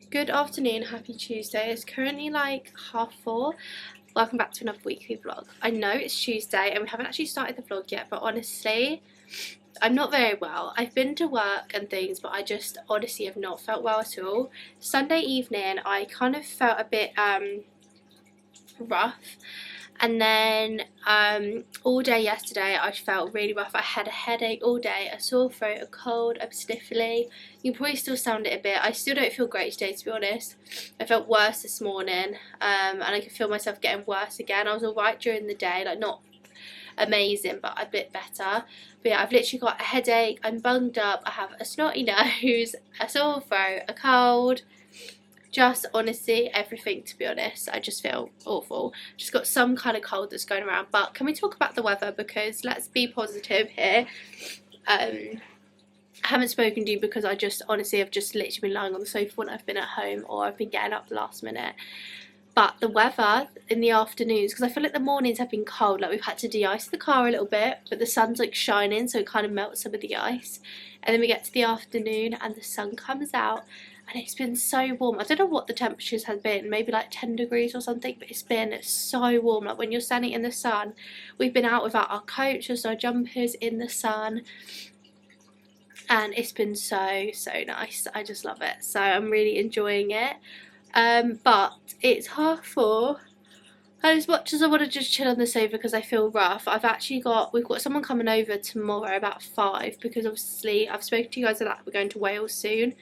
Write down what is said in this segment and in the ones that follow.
Good afternoon, happy Tuesday. It's currently like 4:30. Welcome back to another weekly vlog. I know it's Tuesday and we haven't actually started the vlog yet, but honestly, I'm not very well. I've been to work and things, but I just honestly have not felt well at all. Sunday evening, I kind of felt a bit rough. And then all day yesterday I felt really rough. I had a headache all day, a sore throat, a cold, I'm sniffly. You can probably still sound it a bit. I still don't feel great today, to be honest. I felt worse this morning, and I could feel myself getting worse again. I was alright during the day, like not amazing but a bit better. But yeah, I've literally got a headache, I'm bunged up, I have a snotty nose, a sore throat, a cold. Just honestly everything, to be honest. I just feel awful. Just got some kind of cold that's going around. But can we talk about the weather, because let's be positive here. I haven't spoken to you because I just honestly have just literally been lying on the sofa when I've been at home, or I've been getting up last minute. But the weather in the afternoons, because I feel like the mornings have been cold, like we've had to de-ice the car a little bit, but the sun's like shining, so it kind of melts some of the ice. And then we get to the afternoon and the sun comes out and it's been so warm. I don't know what the temperatures have been, maybe like 10 degrees or something, but it's been so warm. Like when you're standing in the sun, we've been out without our coats, just our jumpers in the sun, and it's been so nice. I just love it, so I'm really enjoying it. But it's 4:30, and as much as I want to just chill on the sofa because I feel rough, we've got someone coming over tomorrow about 5, because obviously I've spoken to you guys about we're going to Wales soon,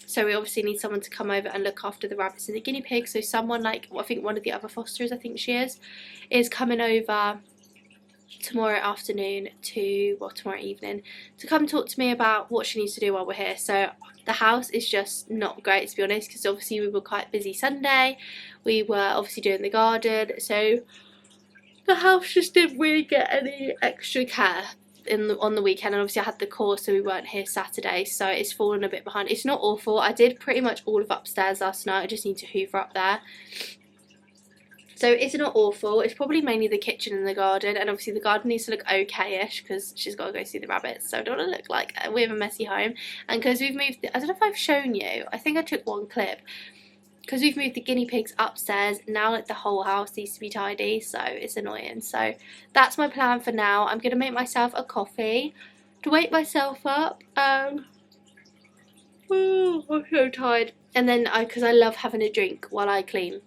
so we obviously need someone to come over and look after the rabbits and the guinea pigs. So someone like, well, I think one of the other fosterers, I think she is coming over tomorrow evening to come talk to me about what she needs to do while we're here. So the house is just not great, to be honest, because obviously we were quite busy Sunday. We were obviously doing the garden, so the house just didn't really get any extra care on the weekend. And obviously I had the course, so we weren't here Saturday, so it's fallen a bit behind. It's not awful. I did pretty much all of upstairs last night. I just need to hoover up there. So it's not awful. It's probably mainly the kitchen and the garden, and obviously the garden needs to look okay-ish because she's got to go see the rabbits, so I don't want to look like we have a messy home. And because we've moved, I don't know if I've shown you, I think I took one clip, because we've moved the guinea pigs upstairs, now like the whole house needs to be tidy, so it's annoying. So that's my plan for now. I'm going to make myself a coffee to wake myself up. I'm so tired. And then because I love having a drink while I clean.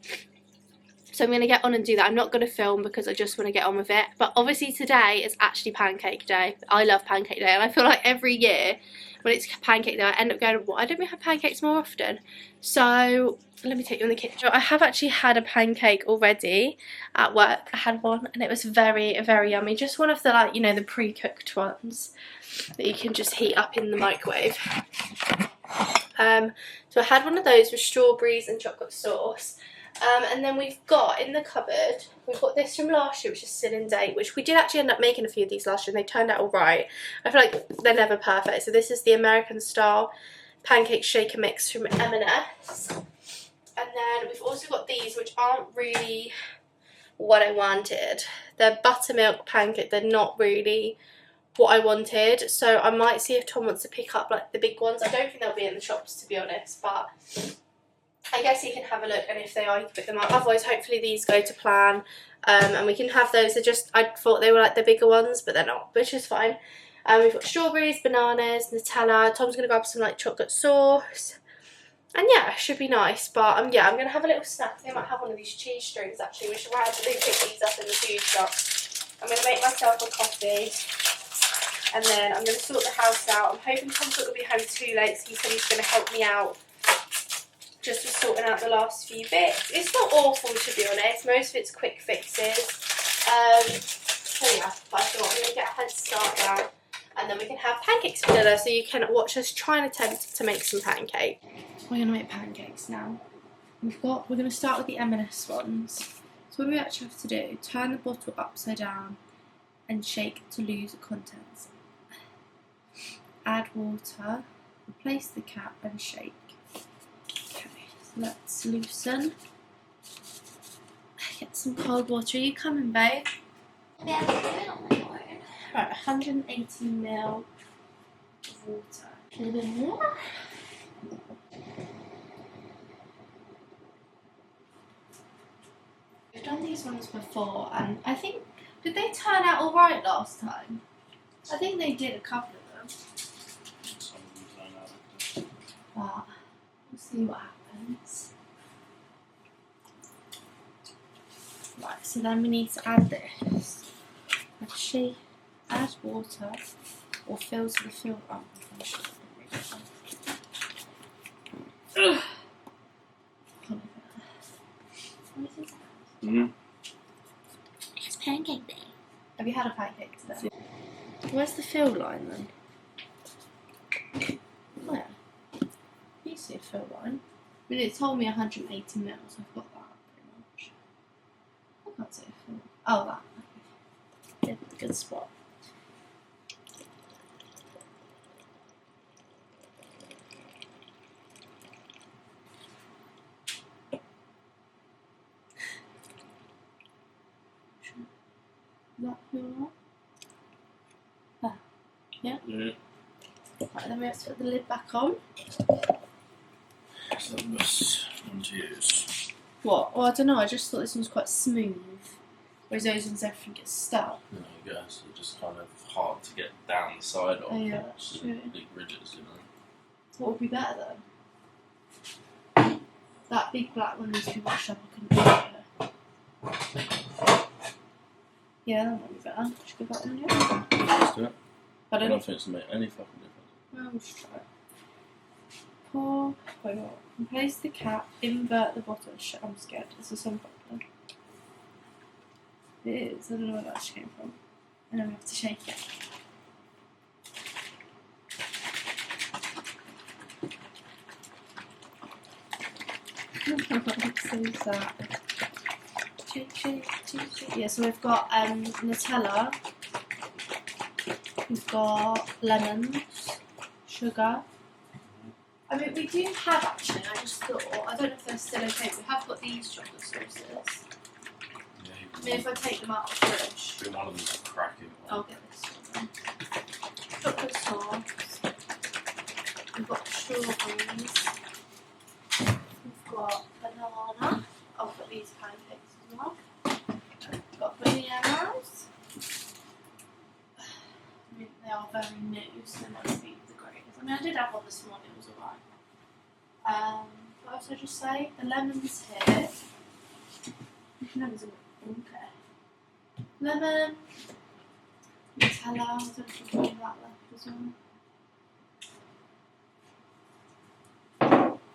So I'm going to get on and do that. I'm not going to film because I just want to get on with it. But obviously today is actually pancake day. I love pancake day. And I feel like every year when it's pancake day, I end up going, why don't we have pancakes more often? So let me take you on the kitchen. I have actually had a pancake already at work. I had one and it was very yummy. Just one of the, like, you know, the pre-cooked ones that you can just heat up in the microwave. So I had one of those with strawberries and chocolate sauce. And then we've got in the cupboard, we've got this from last year, which is still in date, which we did actually end up making a few of these last year and they turned out alright. I feel like they're never perfect. So this is the American style pancake shaker mix from M&S. And then we've also got these, which aren't really what I wanted. They're buttermilk pancake. They're not really what I wanted. So I might see if Tom wants to pick up like the big ones. I don't think they'll be in the shops, to be honest, but I guess he can have a look, and if they are, you can pick them up. Otherwise, hopefully these go to plan, and we can have those. I thought they were like the bigger ones, but they're not, which is fine. We've got strawberries, bananas, Nutella. Tom's going to grab some like chocolate sauce. And yeah, it should be nice. But yeah, I'm going to have a little snack. I think I might have one of these cheese strings actually, which I might actually pick these up in the food shop. I'm going to make myself a coffee. And then I'm going to sort the house out. I'm hoping Tom's not going to be home too late, so he said he's going to help me out just for sorting out the last few bits. It's not awful, to be honest. Most of it's quick fixes. So yeah, but I thought I'm going to get a head start now, and then we can have pancakes for dinner, so you can watch us try and attempt to make some pancake. We're going to make pancakes now. We're going to start with the M&S ones. So what we actually have to do, turn the bottle upside down and shake to lose the contents. Add water, replace the cap and shake. Let's loosen. Get some cold water. Are you coming, babe? Yeah, I'm doing it on my own. Right, 180 ml of water. A little bit more. I've done these ones before, and I think, did they turn out alright last time? I think they did, a couple of them. Some of them turn out. But we'll see what happens. Right, so then we need to add this. Actually, add water or fill to the filter. Oh, I should have been reading that. Ugh. What is this? Mm-hmm. It's pancake day. Have you had a pancake today? Where's the fill line then? Where? You see a fill line. I mean, it told me 180 mils. I've got that pretty much. I can't see a fill. Oh, that. Okay. Good spot. Is that fill line? Ah. Yeah. Yeah. Right, then we have to put the lid back on. That's the best one to use. What? Well, I don't know. I just thought this one's quite smooth. Whereas those ones, everything gets stuck. No, I guess it's just kind of hard to get down the side of. Oh, yeah, that's the true. big ridges, you know. What would be better though? That big black one needs to be washed up. I couldn't do it. Yeah, that might be better. Should we go back on here? Let's do it. I I don't don't know. think it's going to make any fucking difference. Well, we'll just try it. Pour oil. And place the cap. Invert the bottle. I'm scared. This is some problem. It is. I don't know where that came from. And then we have to shake it. So sad. Shake, shake, shake, shake. Yeah, so we've got Nutella. We've got lemons, sugar. I mean, we do have actually. I just thought. I don't know if they're still okay. We have got these chocolate sauces. Yeah, I mean, if I take them out of the fridge, I think one of them's cracking. I'll get this one. Chocolate sauce. We've got strawberries. We've got banana. I'll put these pancakes as well. We've got bananas. I mean, they are very new, so they might be the greatest. I mean, I did have one this morning, it was alright. What else did I just say? The lemons here. Which lemons are okay? Lemon, Nutella, I don't know if I've got that left as well.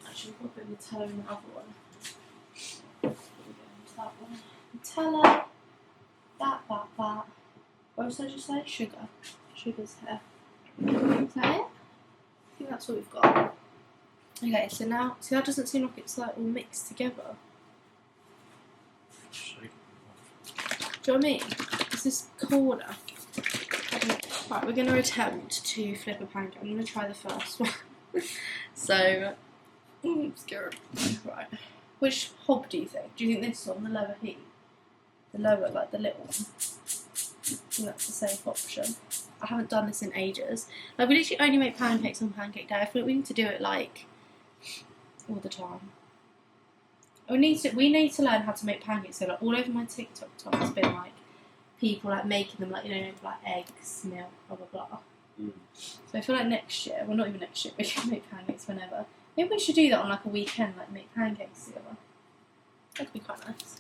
Actually, we've got a bit of Nutella in the other one. There we go, into that one. Nutella, that. What else did I just say? Sugar. Sugar's here. Is that it? I think that's all we've got. Okay, so now, see, that doesn't seem like it's like all mixed together. Shake it. Do you know what I mean? It's this corner. Right, we're going to attempt to flip a pancake. I'm going to try the first one. So, I'm scared. Right. Which hob do you think? Do you think this one, the lower heat? The lower, like the little one? I think that's the safe option. I haven't done this in ages. Like, we literally only make pancakes on Pancake Day. I feel like we need to do it, like, all the time. We need to learn how to make pancakes. So, like, all over my TikTok time, it's been, like, people, like, making them, like, you know, like, eggs, milk, blah, blah, blah. Mm. So I feel like next year, well, not even next year, we can make pancakes whenever. Maybe we should do that on, like, a weekend, like, make pancakes together. That could be quite nice.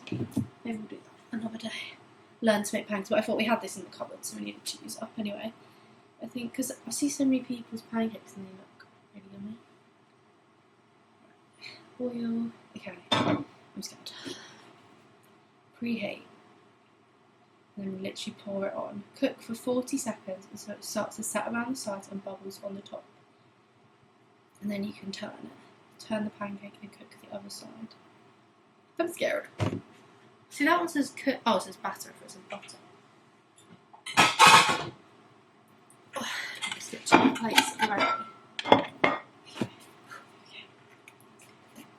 Maybe we'll do that another day. Learn to make pancakes, but I thought we had this in the cupboard, so we needed to use it up anyway. I think, because I see so many people's pancakes and they look really yummy. Oil. Okay, I'm scared. Preheat. And then we literally pour it on. Cook for 40 seconds until it starts to set around the sides and bubbles on the top. And then you can turn it. Turn the pancake and cook the other side. I'm scared. See, that one says cook. Oh, it says batter if it's in butter. Let's get 2 plates ready. Okay.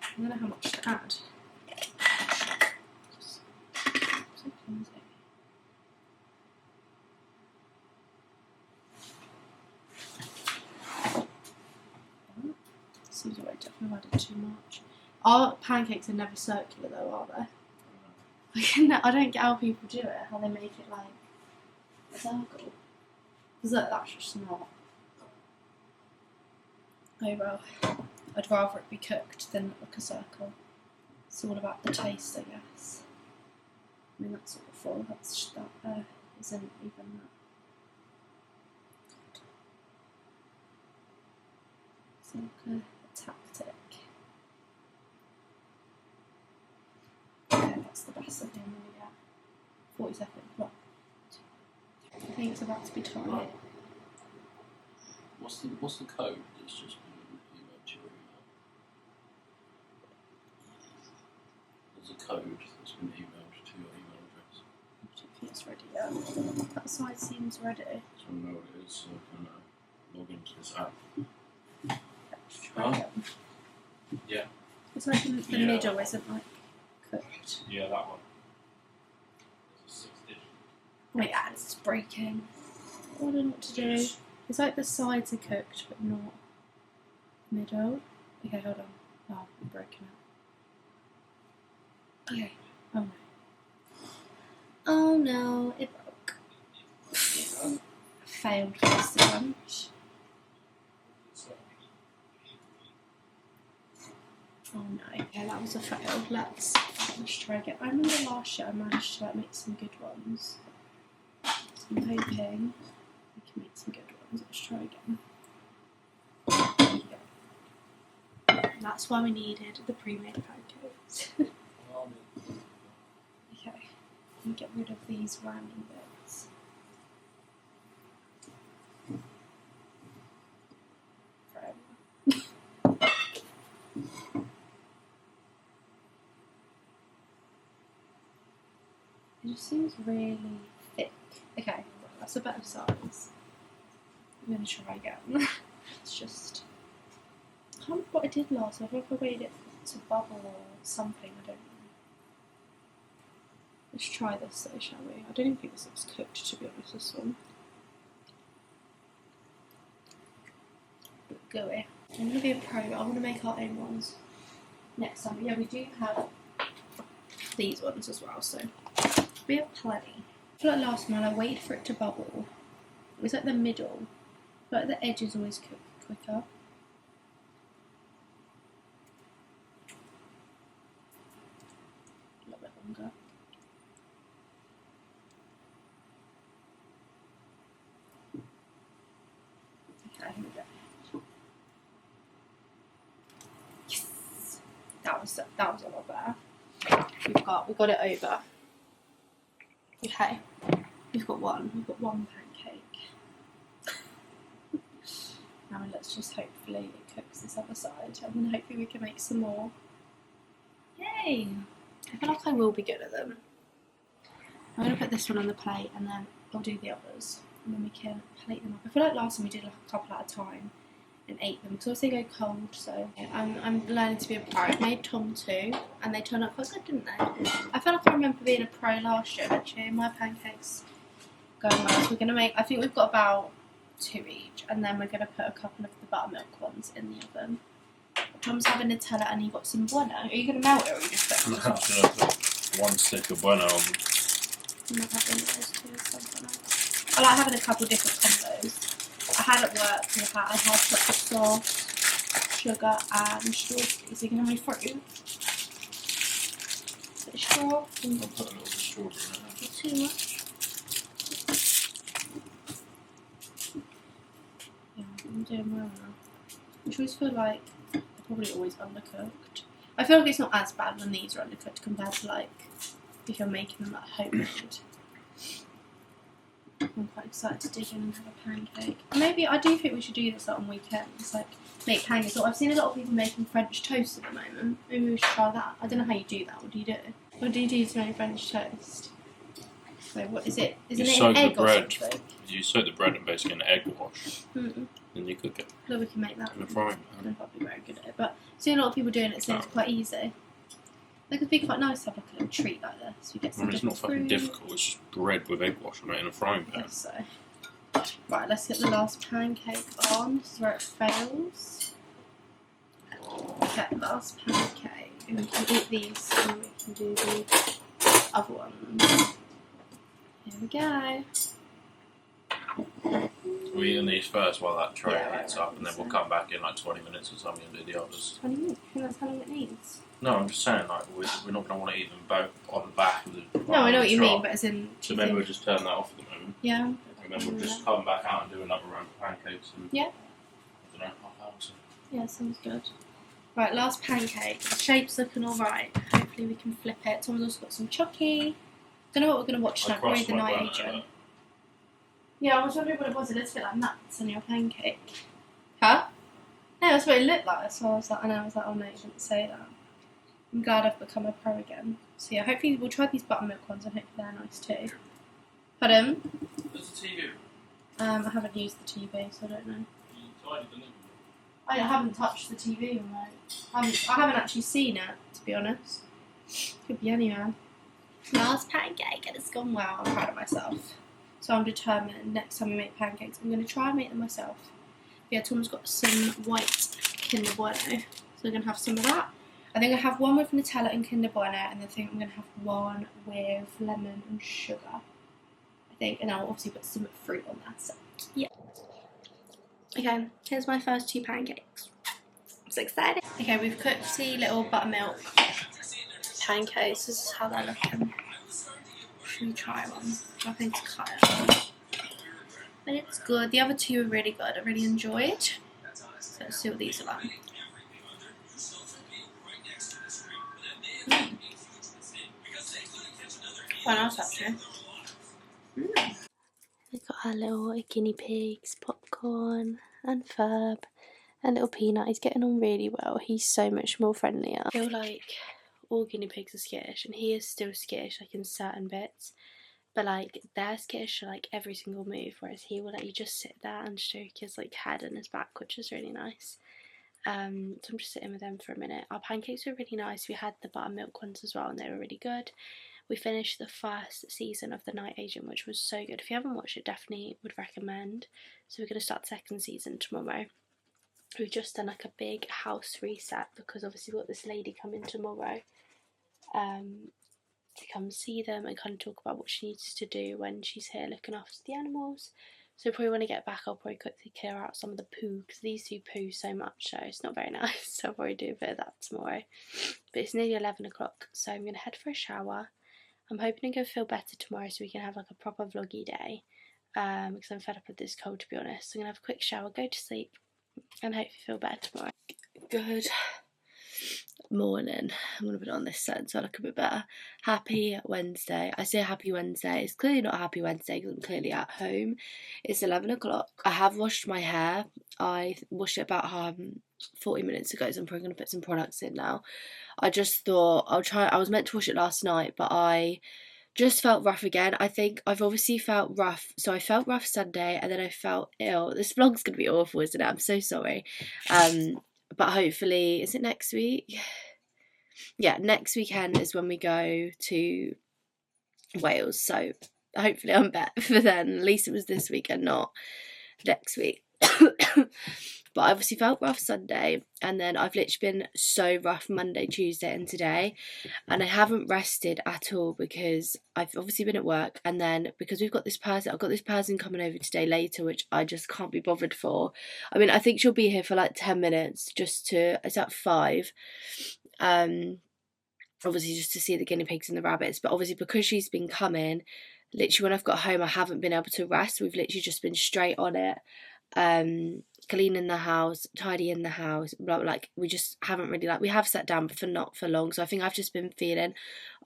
I don't know how much to add. So clumsy. Seems like I definitely added too much. Our pancakes are never circular though, are they? I don't get how people do it, how they make it like a circle. Because that's just not. Oh well, I'd rather it be cooked than look like a circle. It's all about the taste, I guess. I mean, that's awful. That isn't even that. It's like a tactic. Okay, that's the best I think I'm gonna get. 40 seconds. What? I think it's about to be time. Right. What's the code that's just been emailed to your email? There's a code that's been emailed to your email address. I don't think it's ready yet. That side seems ready. So I know what it is, so I can log into this app. Let's try it. Yeah. It's like the Yeah. middle isn't like cooked. Yeah, that one. It's a 6-digit. Wait, it's breaking. I don't know what to do. It's like the sides are cooked, but not middle. Okay, hold on. Oh, I'm breaking it. Okay. Oh no. Oh no, it broke. Failed first attempt. Oh no. Okay, that was a fail. Let's try again. I remember last year I managed to like make some good ones. So I'm hoping we can make some good ones. Let's try again. That's why we needed the pre-made pancakes. Okay, and get rid of these random bits. Forever. It just seems really thick. Okay, that's a better size. I'm gonna try again. It's just. I can't remember what I did last time. I think I waited it to bubble or something. I don't know. Let's try this though, shall we? I don't even think this looks cooked, to be honest, this one. But gooey. I'm going to be a pro. I want to make our own ones next time. But yeah, we do have these ones as well, so we have plenty. I feel like last time I waited for it to bubble. It was like the middle. But the edges always cook quicker. A little bit longer. Okay, here we go. Yes! That was a lot better. We got it over. Okay. We've got one pancake. Now let's just hopefully it cooks this other side, and then hopefully we can make some more. Yay! I feel like I will be good at them. I'm going to put this one on the plate and then I'll do the others. And then we can plate them up. I feel like last time we did like a couple at a time and ate them because they go cold, so I'm learning to be a pro. I made Tom too and they turned out quite good, didn't they? I feel like I remember being a pro last year actually. My pancakes going well. So we're going to make, I think we've got about 2 each, and then we're going to put a couple of the buttermilk ones in the oven. Tom's having Nutella and he got some bueno. Are you going to melt it or are you just putting it on? I'm just going to put 1 stick of bueno on. I might have those too, something else. I like having a couple different combos. I had at work, I had chocolate sauce, sugar and strawberries. So you can have any fruit. Bit of straw. I'll put a little bit of strawberry in it. Not too much. Yeah, I'm doing well now. I always feel like they're probably always undercooked. I feel like it's not as bad when these are undercooked compared to like if you're making them at homemade. I'm quite excited to dig in and have a pancake. Maybe I do think we should do this on weekends, like make pancakes. I've seen a lot of people making French toast at the moment. Maybe we should try that. I don't know how you do that. What do you do? What do you do to make French toast? So what is it? Isn't it an egg or something? You soak the bread in basically an egg wash, Mm-mm. then you cook it I we can make that. in a frying I'm pan. probably very good at it, but seeing a lot of people doing it seems quite easy. It could be quite nice to have like a little treat like this. You get some Well, it's not fucking fruit. difficult, it's just bread with egg wash on it in a frying pan. Yes, so. Right, let's get the last pancake on. This is where it fails. Okay, last pancake. And we can eat these and we can do the other ones. Here we go. We're eating these first while that tray Yeah, heats up, and then we'll come back in like 20 minutes or something and do the others. 20 minutes. I think that's how long it needs. No, I'm just saying, like, we're not going to want to eat them both on the back of the. No, I know what you shop. mean, but as in. So maybe we'll just turn that off at the moment. Yeah. And then we'll just come back out and do another round of pancakes. And, Yeah. I don't know, half hour or so. Yeah, sounds good. Right, last pancake. The shape's looking alright. Hopefully we can flip it. Tom's also got some chucky. Don't know what we're going to watch tonight. Probably The Night Agent. Yeah, I was wondering what it was. It looks a bit like nuts on your pancake. Huh? No, that's what it looked like. So I was like, oh no, you didn't say that. I'm glad I've become a pro again. So yeah, hopefully we'll try these buttermilk ones and hopefully they're nice too. Pardon? There's a TV. I haven't used the TV, so I don't know. You tidied the living room. I haven't touched the TV remote. I haven't actually seen it, to be honest. Could be anywhere. Last pancake and it's gone well. I'm proud of myself. So I'm determined next time we make pancakes, I'm going to try and make them myself. Yeah, Tom's got some white Kinder Bueno, so we're going to have some of that. I think I have one with Nutella and Kinder Bueno, and I think I'm going to have one with lemon and sugar. I think, and I'll obviously put some fruit on that. So yeah. Okay, here's my first 2 pancakes. I'm so excited. Okay, we've cooked the little buttermilk pancakes. This is how they're looking. Should we try one? Nothing to cut it. But it's good. The other 2 are really good. I really enjoyed. So let's see what these are like. Quite nice actually. We've got our little guinea pigs, popcorn and Ferb, and little Peanut. He's getting on really well. He's so much more friendlier. I feel like all guinea pigs are skittish, and he is still skittish like in certain bits, but like they're skittish to like every single move, whereas he will let you just sit there and stroke his like head and his back, which is really nice. So I'm just sitting with them for a minute. Our pancakes were really nice. We had the buttermilk ones as well, and they were really good. We finished the first season of The Night Agent, which was so good. If you haven't watched it, definitely would recommend. So we're going to start the second season tomorrow. We've just done like a big house reset because obviously we've got this lady coming tomorrow to come see them and kind of talk about what she needs to do when she's here looking after the animals. So probably when I get back, I'll probably quickly clear out some of the poo, because these 2 poo so much, so it's not very nice. So I'll probably do a bit of that tomorrow. But it's nearly 11 o'clock, so I'm going to head for a shower. I'm hoping to go feel better tomorrow so we can have like a proper vloggy day, because I'm fed up with this cold, to be honest. So I'm going to have a quick shower, go to sleep, and hopefully feel better tomorrow. Good morning. I'm going to put it on this side so I look a bit better. Happy Wednesday. I say happy Wednesday. It's clearly not a happy Wednesday because I'm clearly at home. It's 11 o'clock. I have washed my hair. I washed it about 40 minutes ago, so I'm probably going to put some products in now. I just thought I'll try. I was meant to wash it last night, but I just felt rough again. I think I've obviously felt rough. So I felt rough Sunday, and then I felt ill. This vlog's going to be awful, isn't it? I'm so sorry. But hopefully, is it next week? Yeah, next weekend is when we go to Wales. So hopefully I'm better for then. At least it was this week and not next week. But I obviously felt rough Sunday, and then I've literally been so rough Monday, Tuesday and today, and I haven't rested at all because I've obviously been at work, and then because I've got this person coming over today later, which I just can't be bothered for. I mean, I think she'll be here for like 10 minutes it's at 5, obviously just to see the guinea pigs and the rabbits, but obviously because she's been coming, literally when I've got home I haven't been able to rest. We've literally just been straight on it, cleaning the house, tidying the house, blah, blah, like we just haven't really, like, we have sat down but not for long. So I think I've just been feeling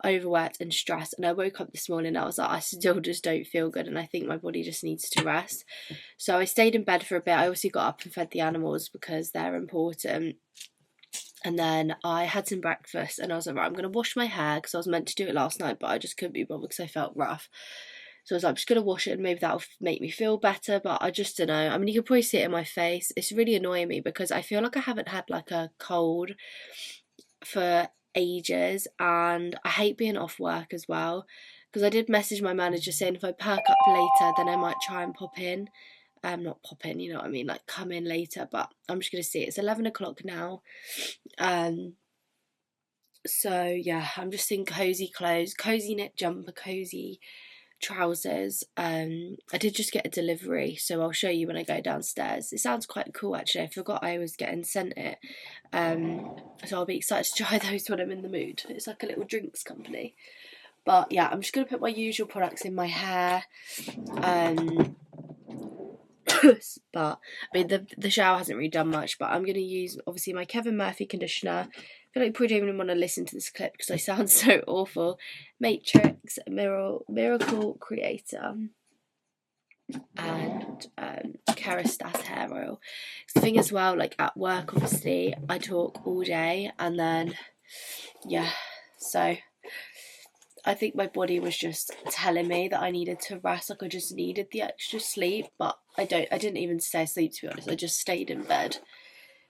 overworked and stressed, and I woke up this morning and I was like, I still just don't feel good, and I think my body just needs to rest. So I stayed in bed for a bit. I obviously got up and fed the animals because they're important, and then I had some breakfast, and I was like, right, I'm going to wash my hair because I was meant to do it last night, but I just couldn't be bothered because I felt rough. So I was like, I'm just going to wash it and maybe that'll make me feel better, but I just don't know. I mean, you can probably see it in my face. It's really annoying me because I feel like I haven't had like a cold for ages, and I hate being off work as well, because I did message my manager saying if I perk up later then I might try and pop in. Not pop in, you know what I mean, like come in later, but I'm just going to see. It's 11 o'clock now. So yeah, I'm just in cozy clothes, cozy knit jumper, cozy trousers. I did just get a delivery, so I'll show you when I go downstairs. It sounds quite cool actually. I forgot I was getting sent it. So I'll be excited to try those when I'm in the mood. It's like a little drinks company. But yeah, I'm just gonna put my usual products in my hair. But I mean the shower hasn't really done much, but I'm gonna use obviously my Kevin Murphy conditioner. I feel like you probably don't even want to listen to this clip because I sound so awful. Matrix Miracle Creator and Kerastase hair oil. The thing as well, like at work obviously I talk all day, and then yeah, so I think my body was just telling me that I needed to rest, like I just needed the extra sleep, but I didn't even stay asleep, to be honest. I just stayed in bed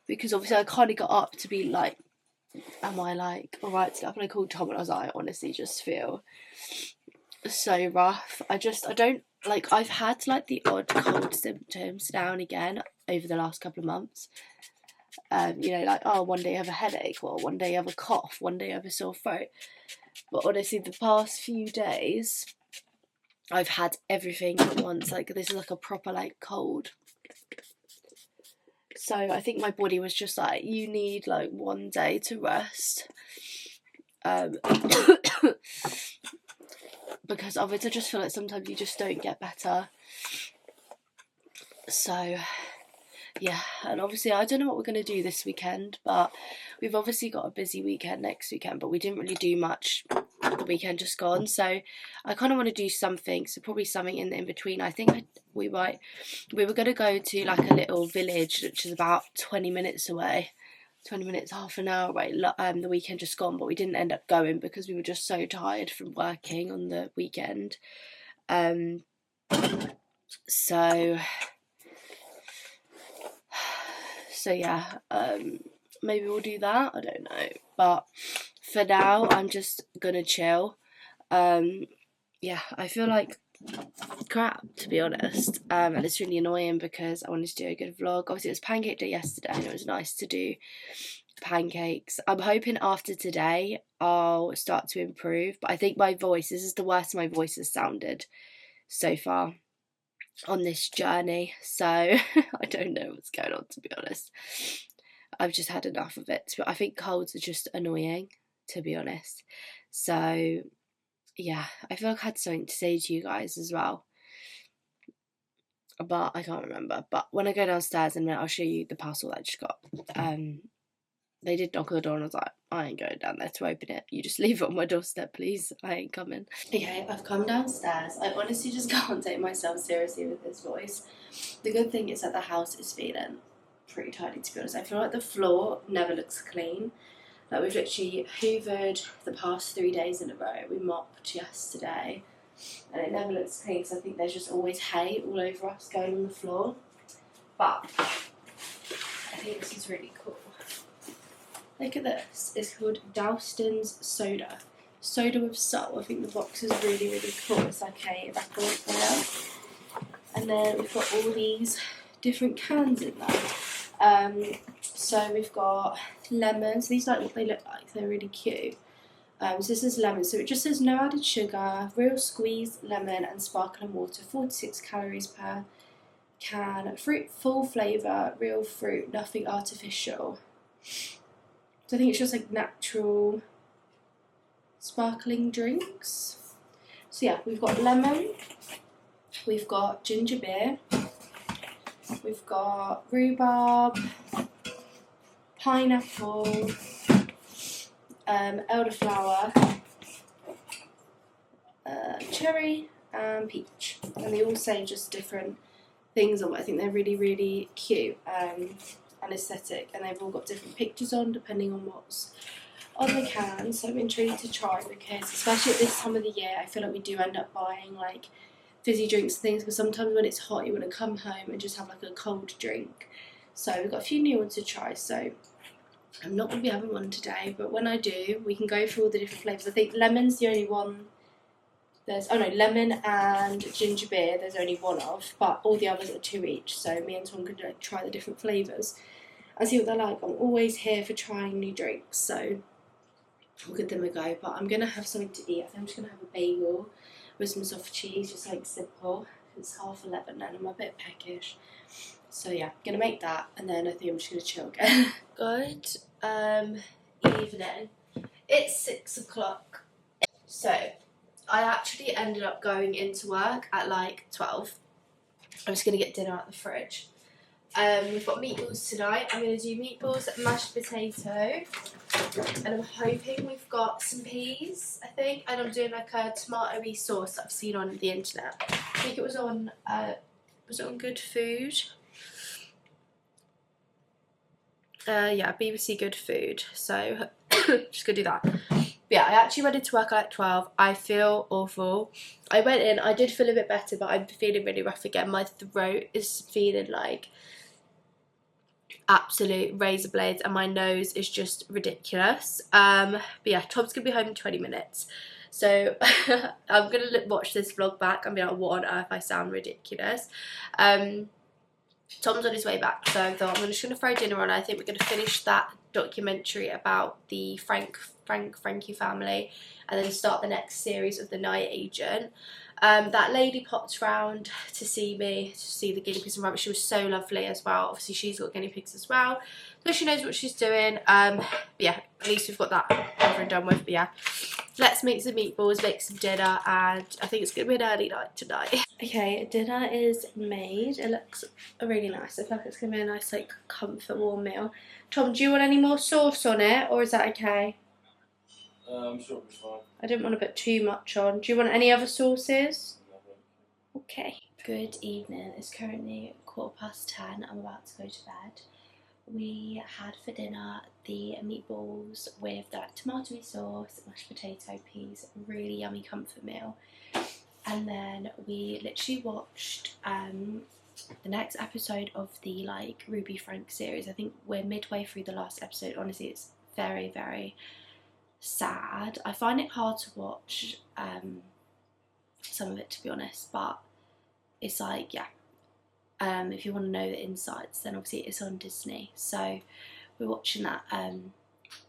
because obviously I kind of got up to be like, am I like alright to, and I called Tom and I was like, I honestly just feel so rough. I don't like, I've had like the odd cold symptoms now and again over the last couple of months. You know, like, oh, one day you have a headache, or one day you have a cough, one day you have a sore throat. But honestly, the past few days, I've had everything at once. Like, this is like a proper like cold. So I think my body was just like, you need like one day to rest. Because of it, I just feel like sometimes you just don't get better. So yeah, and obviously I don't know what we're going to do this weekend, but we've obviously got a busy weekend next weekend, but we didn't really do much the weekend just gone, so I kind of want to do something, so probably something in between. I think we were going to go to like a little village which is about 20 minutes away, 20 minutes, half an hour away, the weekend just gone, but we didn't end up going because we were just so tired from working on the weekend. So yeah, maybe we'll do that, I don't know, but for now I'm just gonna chill. Yeah, I feel like crap, to be honest, and it's really annoying because I wanted to do a good vlog. Obviously it was pancake day yesterday and it was nice to do pancakes. I'm hoping after today I'll start to improve, but I think my voice, this is the worst my voice has sounded so far on this journey, so I don't know what's going on, to be honest. I've just had enough of it. I think colds are just annoying, to be honest. So yeah, I feel like I had something to say to you guys as well, but I can't remember. But when I go downstairs in a minute, I'll show you the parcel that I just got. They did knock on the door and I was like, I ain't going down there to open it. You just leave it on my doorstep, please. I ain't coming. Okay, I've come downstairs. I honestly just can't take myself seriously with this voice. The good thing is that the house is feeling pretty tidy, to be honest. I feel like the floor never looks clean. Like, we've literally hoovered the past 3 days in a row. We mopped yesterday and it never looks clean, so I think there's just always hay all over us going on the floor. But I think this is really cool. Look at this. It's called Dalston's Soda. Soda with salt. I think the box is really, really cool. It's like a record player. And then we've got all these different cans in there. So we've got lemons. These are what they look like. They're really cute. So this is lemon. So it just says no added sugar, real squeezed lemon and sparkling water, 46 calories per can, fruit full flavour, real fruit, nothing artificial. So I think it's just like natural sparkling drinks. So yeah, we've got lemon, we've got ginger beer, we've got rhubarb, pineapple, elderflower, cherry and peach. And they all say just different things on it. I think they're really, really cute and aesthetic, and they've all got different pictures on depending on what's on the can. So I'm intrigued to try, because especially at this time of the year I feel like we do end up buying like fizzy drinks and things, but sometimes when it's hot you want to come home and just have like a cold drink. So we've got a few new ones to try, so I'm not going to be having one today, but when I do we can go through all the different flavours. I think lemon's the only one. There's, oh no, lemon and ginger beer there's only one of, but all the others are 2 each, so me and Tom could like try the different flavours and see what they're like. I'm always here for trying new drinks, so I'll give them a go. But I'm gonna have something to eat. I think I'm just gonna have a bagel with some soft cheese, just like simple. It's 11:30 and I'm a bit peckish. So yeah, gonna make that, and then I think I'm just gonna chill again. Good evening. It's 6 o'clock. So I actually ended up going into work at like 12. I'm just gonna get dinner out the fridge. We've got meatballs tonight. I'm gonna do meatballs, mashed potato, and I'm hoping we've got some peas, I think, and I'm doing like a tomatoey sauce that I've seen on the internet. I think it was on Good Food? Yeah, BBC Good Food. So just gonna do that. But yeah, I actually went into work at like 12. I feel awful. I went in, I did feel a bit better, but I'm feeling really rough again. My throat is feeling like absolute razor blades, and my nose is just ridiculous. But yeah, Tom's gonna be home in 20 minutes. So I'm gonna watch this vlog back and be like, what on earth, I sound ridiculous. Tom's on his way back, so I thought I'm just going to throw dinner on. I think we're going to finish that documentary about the Frankie family, and then start the next series of The Night Agent. That lady popped round to see me, to see the guinea pigs and rabbits. She was so lovely as well. Obviously she's got guinea pigs as well, so she knows what she's doing. But yeah, at least we've got that over and done with. But yeah, let's make some meatballs, make some dinner, and I think it's going to be an early night tonight. Okay, dinner is made. It looks really nice. I feel like it's going to be a nice, like, comfort warm meal. Tom, do you want any more sauce on it, or is that okay? I'm sure it's fine. I didn't want to put too much on. Do you want any other sauces? Okay. Good evening. It's currently 10:15. I'm about to go to bed. We had for dinner the meatballs with the tomato sauce, mashed potato, peas, really yummy comfort meal. And then we literally watched the next episode of the like Ruby Frank series. I think we're midway through the last episode. Honestly, it's very, very sad. I find it hard to watch some of it, to be honest, but it's like, yeah, if you want to know the insights, then obviously it's on Disney, so we're watching that.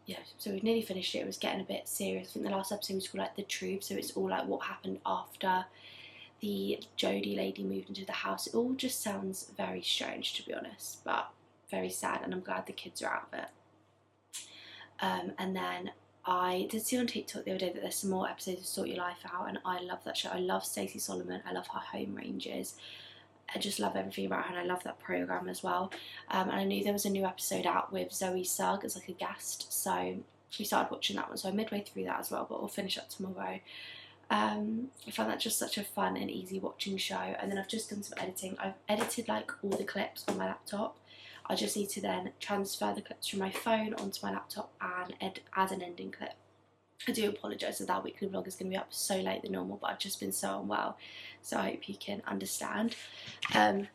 Yeah, so we've nearly finished it. It was getting a bit serious. I think the last episode was called like The Truth, so it's all like what happened after the Jodie lady moved into the house. It all just sounds very strange, to be honest, but very sad, and I'm glad the kids are out of it. And then I did see on TikTok the other day that there's some more episodes of Sort Your Life Out, and I love that show. I love Stacey Solomon. I love her home ranges. I just love everything about her, and I love that programme as well. And I knew there was a new episode out with Zoe Sugg as like a guest, so we started watching that one. So I'm midway through that as well, but we'll finish up tomorrow. I found that just such a fun and easy watching show. And then I've just done some editing. I've edited like all the clips on my laptop. I just need to then transfer the clips from my phone onto my laptop and add an ending clip. I do apologise that weekly vlog is going to be up so late than normal, but I've just been so unwell, so I hope you can understand. But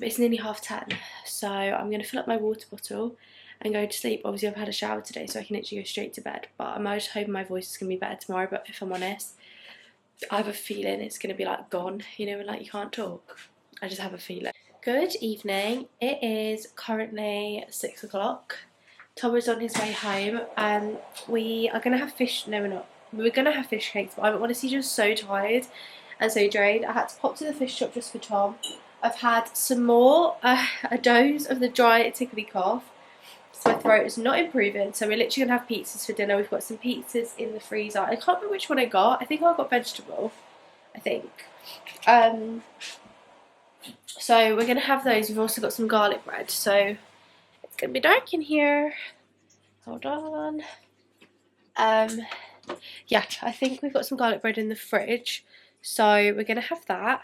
it's nearly 10:30, so I'm going to fill up my water bottle and go to sleep. Obviously I've had a shower today, so I can literally go straight to bed, but I'm just hoping my voice is going to be better tomorrow. But if I'm honest, I have a feeling it's going to be like gone, you know, when like you can't talk. I just have a feeling. Good evening. It is currently 6 o'clock. Tom is on his way home, and we are going to have fish. No, we're not. We were going to have fish cakes, but I'm honestly just so tired and so drained. I had to pop to the fish shop just for Tom. I've had some more, a dose of the dry tickly cough, so my throat is not improving. So we're literally going to have pizzas for dinner. We've got some pizzas in the freezer. I can't remember which one I got. I think I got vegetable, I think. So we're going to have those. We've also got some garlic bread, so it's going to be dark in here. Hold on. Yeah, I think we've got some garlic bread in the fridge, so we're going to have that.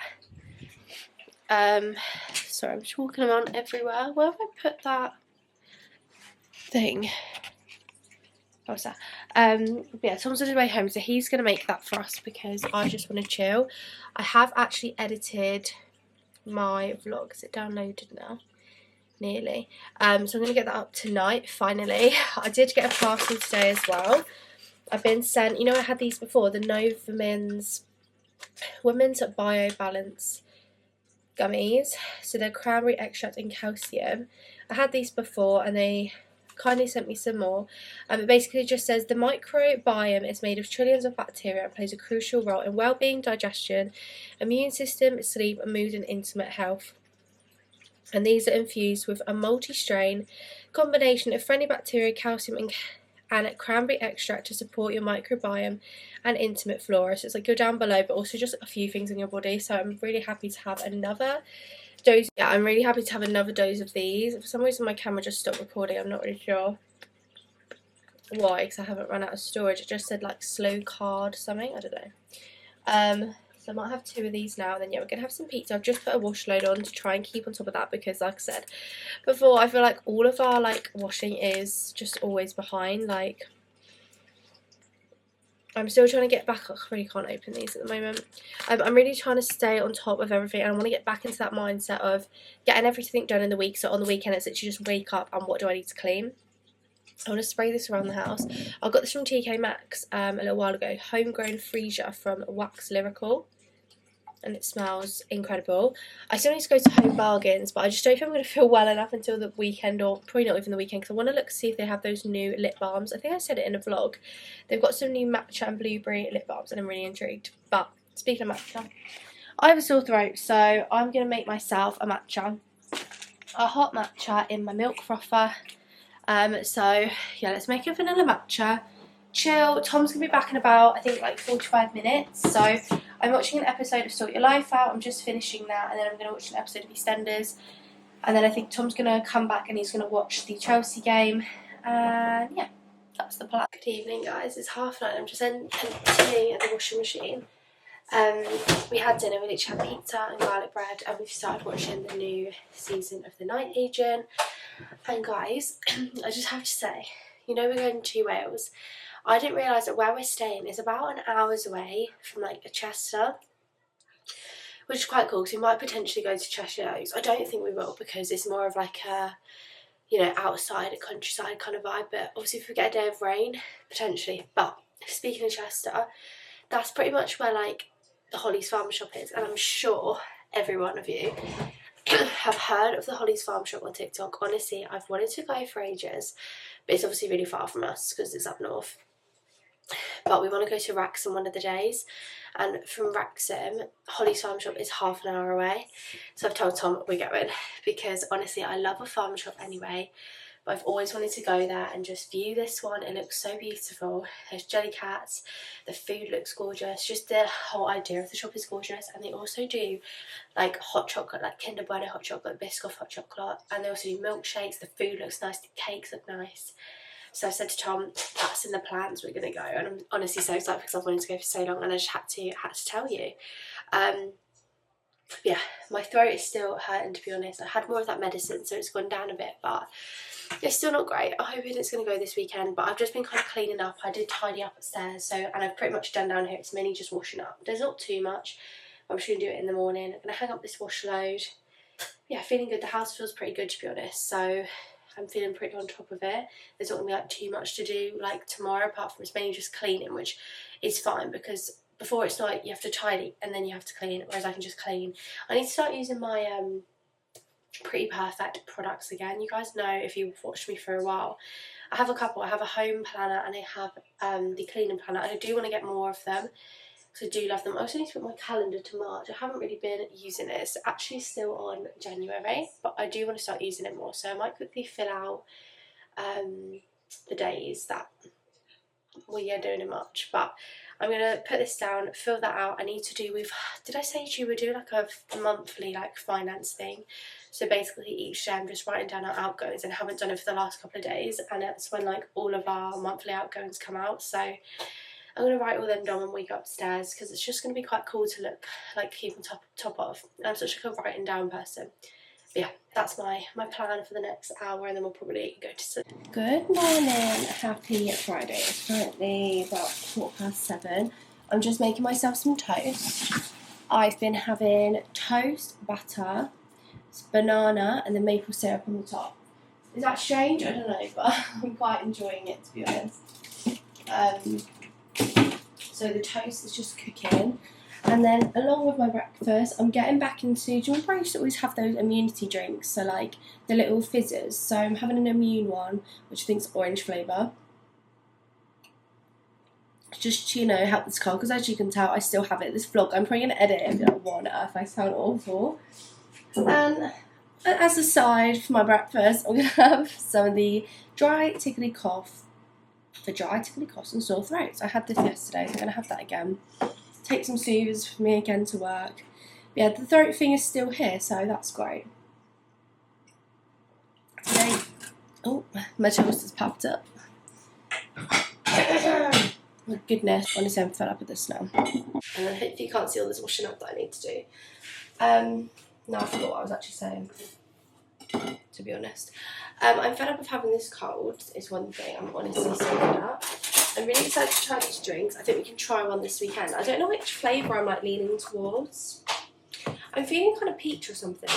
Sorry, I'm just walking around everywhere. Where have I put that thing? What was that? But yeah, Tom's on his way home, so he's going to make that for us because I just want to chill. I have actually edited my vlog. Is it downloaded now? Nearly. So I'm going to get that up tonight, finally. I did get a parcel today as well. I've been sent, you know, I had these before, the Women's Bio Balance gummies. So they're cranberry extract and calcium. I had these before and they kindly sent me some more. It basically just says the microbiome is made of trillions of bacteria and plays a crucial role in well-being, digestion, immune system, sleep, mood and intimate health. And these are infused with a multi-strain combination of friendly bacteria, calcium and cranberry extract to support your microbiome and intimate flora. So it's like go down below, but also just a few things in your body. So I'm really happy to have another dose. Yeah, I'm really happy to have another dose of these. For some reason my camera just stopped recording. I'm not really sure why, because I haven't run out of storage. It just said like slow card something, I don't know. So I might have 2 of these now, and then yeah, we're gonna have some pizza. I've just put a wash load on to try and keep on top of that, because like I said before, I feel like all of our like washing is just always behind. Like I'm still trying to get back. I really can't open these at the moment. I'm really trying to stay on top of everything, and I want to get back into that mindset of getting everything done in the week. So on the weekend it's literally just wake up and what do I need to clean. I want to spray this around the house. I got this from TK Maxx a little while ago. Homegrown freesia from Wax Lyrical. And it smells incredible. I still need to go to Home Bargains, but I just don't think I'm going to feel well enough until the weekend, or probably not even the weekend, because I want to look see if they have those new lip balms. I think I said it in a vlog. They've got some new matcha and blueberry lip balms, and I'm really intrigued. But speaking of matcha, I have a sore throat, so I'm going to make myself a matcha. A hot matcha in my milk frother. So yeah, let's make a vanilla matcha. Chill. Tom's gonna be back in about, I think, like 45 minutes. So I'm watching an episode of Sort Your Life Out. I'm just finishing that, and then I'm gonna watch an episode of EastEnders, and then I think Tom's gonna come back and he's gonna watch the Chelsea game. And yeah, that's the plan. Good evening, guys. It's 9:30. I'm just emptying the washing machine. We had dinner. We literally had pizza and garlic bread, and we've started watching the new season of The Night Agent. And guys, I just have to say, you know, we're going to Wales. I didn't realise that where we're staying is about an hour's away from like Chester, which is quite cool because we might potentially go to Cheshire Oaks. I don't think we will, because it's more of like a, you know, outside, a countryside kind of vibe. But obviously if we get a day of rain, potentially. But speaking of Chester, that's pretty much where like the Holly's Farm Shop is, and I'm sure every one of you have heard of the Holly's Farm Shop on TikTok. Honestly, I've wanted to go for ages, but it's obviously really far from us because it's up north. But we want to go to Wrexham one of the days, and from Wrexham, Holly's Farm Shop is half an hour away. So I've told Tom we're going, because honestly I love a farm shop anyway, but I've always wanted to go there and just view this one. It looks so beautiful. There's jelly cats, the food looks gorgeous, just the whole idea of the shop is gorgeous. And they also do like hot chocolate, like Kinder Bueno hot chocolate, Biscoff hot chocolate, and they also do milkshakes. The food looks nice, the cakes look nice. So I said to Tom, that's in the plans, we're going to go. And I'm honestly so excited because I've wanted to go for so long, and I just had to tell you. Yeah, my throat is still hurting, to be honest. I had more of that medicine, so it's gone down a bit, but it's still not great. I'm hoping it's going to go this weekend, but I've just been kind of cleaning up. I did tidy up upstairs, so, and I've pretty much done down here. It's mainly just washing up. There's not too much. I'm just going to do it in the morning. I'm going to hang up this wash load. Yeah, feeling good. The house feels pretty good, to be honest, so I'm feeling pretty on top of it. There's not going to be like too much to do like tomorrow, apart from it's mainly just cleaning, which is fine, because before it's like you have to tidy and then you have to clean, whereas I can just clean. I need to start using my Pretty Perfect products again. You guys know, if you've watched me for a while, I have a couple. I have a home planner and I have the cleaning planner, and I do want to get more of them because I do love them. I also need to put my calendar to March. I haven't really been using it. It's actually still on January, but I do want to start using it more, so I might quickly fill out the days that we are doing in March. But I'm going to put this down, fill that out. I need to do with, did I say to you we're doing like a monthly like finance thing? So basically each day I'm just writing down our outgoings, and haven't done it for the last couple of days, and it's when like all of our monthly outgoings come out. So I'm going to write all them down when we go upstairs, because it's just going to be quite cool to look, like keep on top of. I'm such like a writing down person. But yeah, that's my plan for the next hour, and then we'll probably go to sleep. Good morning, happy Friday. It's currently about 7:15. I'm just making myself some toast. I've been having toast, butter, banana, and the maple syrup on the top. Is that strange? I don't know, but I'm quite enjoying it, to be honest. So the toast is just cooking, and And then along with my breakfast, I'm getting back into, do you remember I used to always have those immunity drinks, so like the little fizzers? So I'm having an immune one, which I think is orange flavour. Just to, help this cold, because as you can tell, I still have it. This vlog, I'm probably going to edit it and be like, what on earth, I sound awful. And as a side for my breakfast, I'm going to have some of the dry tickly cough for dry tickly coughs and sore throats. I had this yesterday, so I'm going to have that again. Take some soothers for me again to work. But yeah, the throat thing is still here, so that's great. Today, oh, my toast has popped up. Oh, goodness, honestly, I'm fed up with this now. And then hopefully you can't see all this washing up that I need to do. No, I forgot what I was actually saying, to be honest. I'm fed up of having this cold, is one thing. I'm honestly so fed up. I'm really excited to try these drinks. I think we can try one this weekend. I don't know which flavour I'm like leaning towards. I'm feeling kind of peach or something.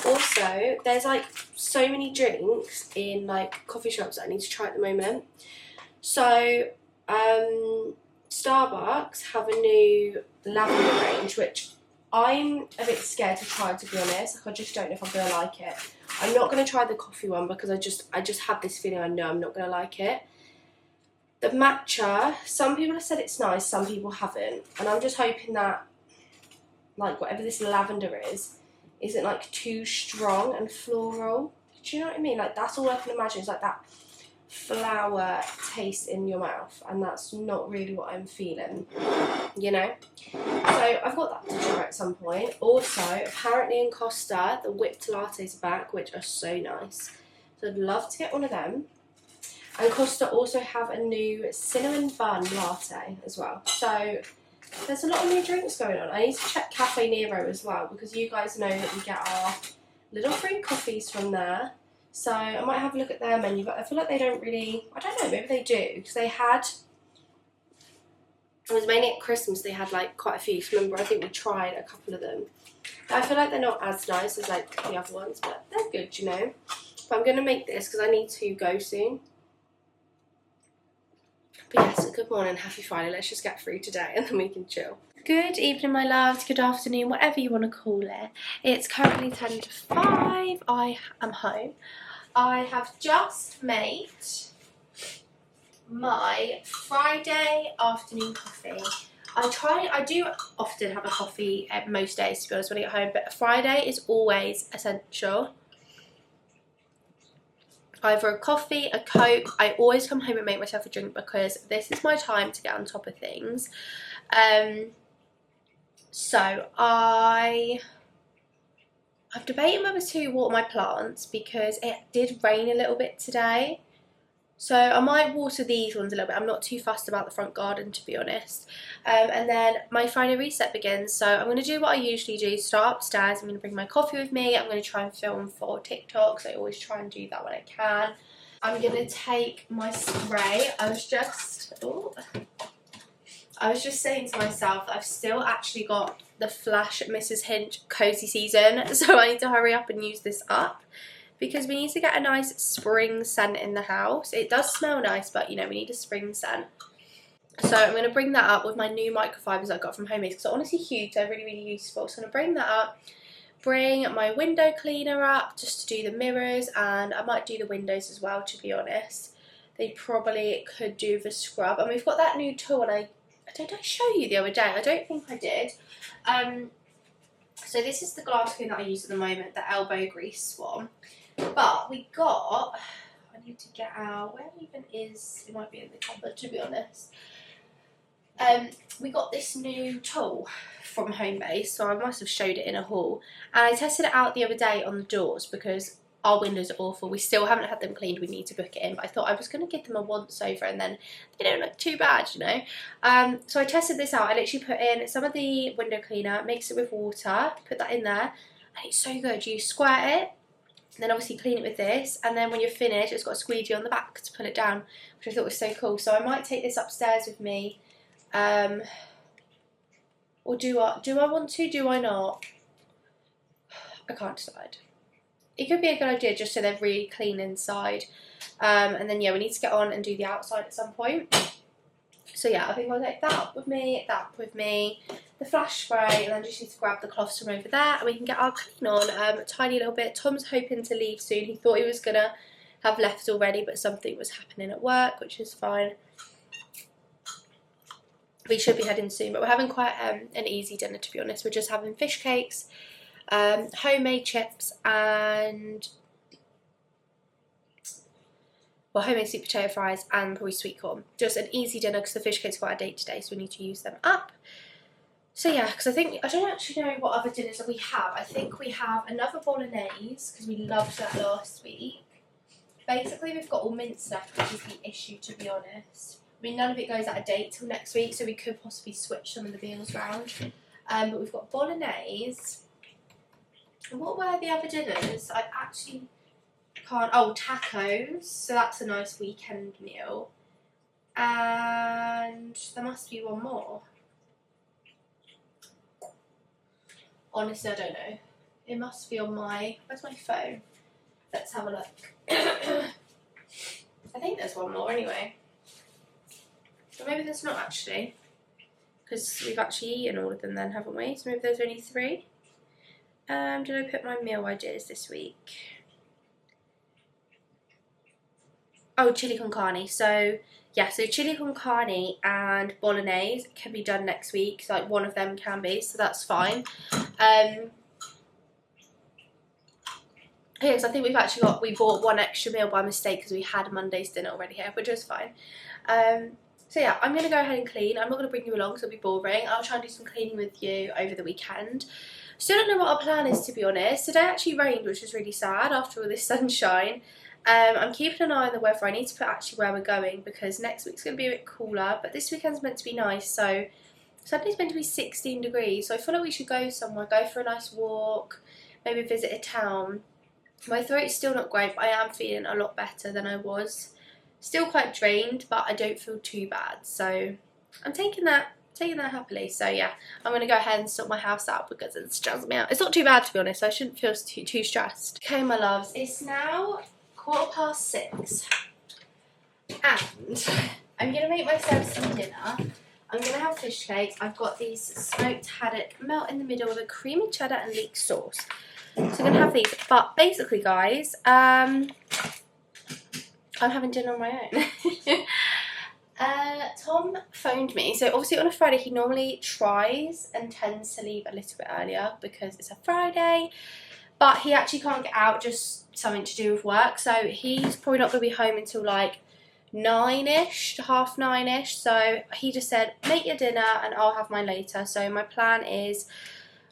Also, there's like so many drinks in like coffee shops that I need to try at the moment. So, Starbucks have a new lavender range, which I'm a bit scared to try, to be honest. Like, I just don't know if I'm going to like it. I'm not going to try the coffee one because I just have this feeling I know I'm not going to like it. The matcha, some people have said it's nice, some people haven't. And I'm just hoping that, like, whatever this lavender isn't, like, too strong and floral. Do you know what I mean? Like, that's all I can imagine. It's like that flower taste in your mouth. And that's not really what I'm feeling, So I've got that to try at some point. Also, apparently in Costa, the whipped lattes are back, which are so nice. So I'd love to get one of them. And Costa also have a new cinnamon bun latte as well. So there's a lot of new drinks going on. I need to check Cafe Nero as well, because you guys know that we get our little free coffees from there. So I might have a look at their menu, but I feel like they don't really, I don't know, maybe they do. Because it was mainly at Christmas, they had like quite a few. So remember, I think we tried a couple of them. But I feel like they're not as nice as like the other ones, but they're good, But I'm going to make this because I need to go soon. But yes, good morning, happy Friday. Let's just get through today and then we can chill. Good evening, my loves, good afternoon, whatever you want to call it. It's currently 10 to 5. I am home. I have just made my Friday afternoon coffee. I do often have a coffee most days, to be honest, when I get home, but Friday is always essential. Either a coffee, a Coke. I always come home and make myself a drink because this is my time to get on top of things. So I'm debating whether to water my plants because it did rain a little bit today. So I might water these ones a little bit. I'm not too fussed about the front garden, to be honest. And then my Friday reset begins. So I'm going to do what I usually do. Start upstairs. I'm going to bring my coffee with me. I'm going to try and film for TikToks. I always try and do that when I can. I'm going to take my spray. I was just saying to myself that I've still actually got the Flash Mrs. Hinch Cozy Season. So I need to hurry up and use this up. Because we need to get a nice spring scent in the house. It does smell nice, but we need a spring scent. So I'm going to bring that up with my new microfibers I got from Homemade, because they're honestly huge. They're really, really useful. So I'm going to bring that up. Bring my window cleaner up just to do the mirrors, and I might do the windows as well, to be honest. They probably could do the scrub. And we've got that new tool, and did I show you the other day? I don't think I did. So this is the glass cleaner that I use at the moment, the elbow grease one. But we got, I need to get out, where even is, it might be in the cupboard, to be honest. We got this new tool from Homebase, so I must have showed it in a haul. And I tested it out the other day on the doors because our windows are awful. We still haven't had them cleaned. We need to book it in. But I thought I was going to give them a once over and then they don't look too bad, So I tested this out. I literally put in some of the window cleaner, mix it with water, put that in there. And it's so good. You squirt it. Then obviously clean it with this, and then when you're finished, it's got a squeegee on the back to pull it down, which I thought was so cool. So I might take this upstairs with me, or do I want to? Do I not? I can't decide. It could be a good idea just so they're really clean inside, and then we need to get on and do the outside at some point. So I think I'll take that up with me, the flash spray, and then just need to grab the cloths from over there and we can get our clean on a tiny little bit. Tom's hoping to leave soon. He thought he was going to have left already, but something was happening at work, which is fine. We should be heading soon, but we're having quite an easy dinner, to be honest. We're just having fish cakes, homemade chips, and homemade sweet potato fries, and probably sweet corn. Just an easy dinner because the fish cake's got a date today, so we need to use them up. So yeah, because I don't actually know what other dinners that we have. I think we have another bolognese because we loved that last week. Basically, we've got all mince left, which is the issue, to be honest. I mean, none of it goes out of date till next week, so we could possibly switch some of the meals around. But we've got bolognese. And what were the other dinners? I actually can't. Oh, tacos. So that's a nice weekend meal. And there must be one more. Honestly, I don't know. It must be on my... Where's my phone? Let's have a look. I think there's one more anyway. But maybe there's not actually. Because we've actually eaten all of them then, haven't we? So maybe there's only 3. Did I put my meal ideas this week? Oh, chili con carne. So, yeah, so chili con carne and bolognese can be done next week. Like, one of them can be, so that's fine. Yes, I think we bought one extra meal by mistake because we had Monday's dinner already here, which was fine. So yeah, I'm going to go ahead and clean. I'm not going to bring you along because it'll be boring. I'll try and do some cleaning with you over the weekend. Still don't know what our plan is, to be honest. Today actually rained, which was really sad after all this sunshine. I'm keeping an eye on the weather. I need to put actually where we're going because next week's going to be a bit cooler, but this weekend's meant to be nice. So Sunday's meant to be 16 degrees, so I feel like we should go somewhere, go for a nice walk, maybe visit a town. My throat's still not great, but I am feeling a lot better than I was. Still quite drained, but I don't feel too bad. So I'm taking that happily. So yeah, I'm going to go ahead and sort my house out because it's stressing me out. It's not too bad, to be honest. I shouldn't feel too stressed. Okay, my loves, it's now 6:15. And I'm going to make myself some dinner. I'm going to have fish cakes. I've got these smoked haddock melt in the middle with a creamy cheddar and leek sauce. So I'm going to have these, but basically guys, I'm having dinner on my own. Tom phoned me, so obviously on a Friday he normally tries and tends to leave a little bit earlier because it's a Friday, but he actually can't get out, just something to do with work, so he's probably not going to be home until like 9ish, 9:30ish, so he just said make your dinner and I'll have mine later. So my plan is,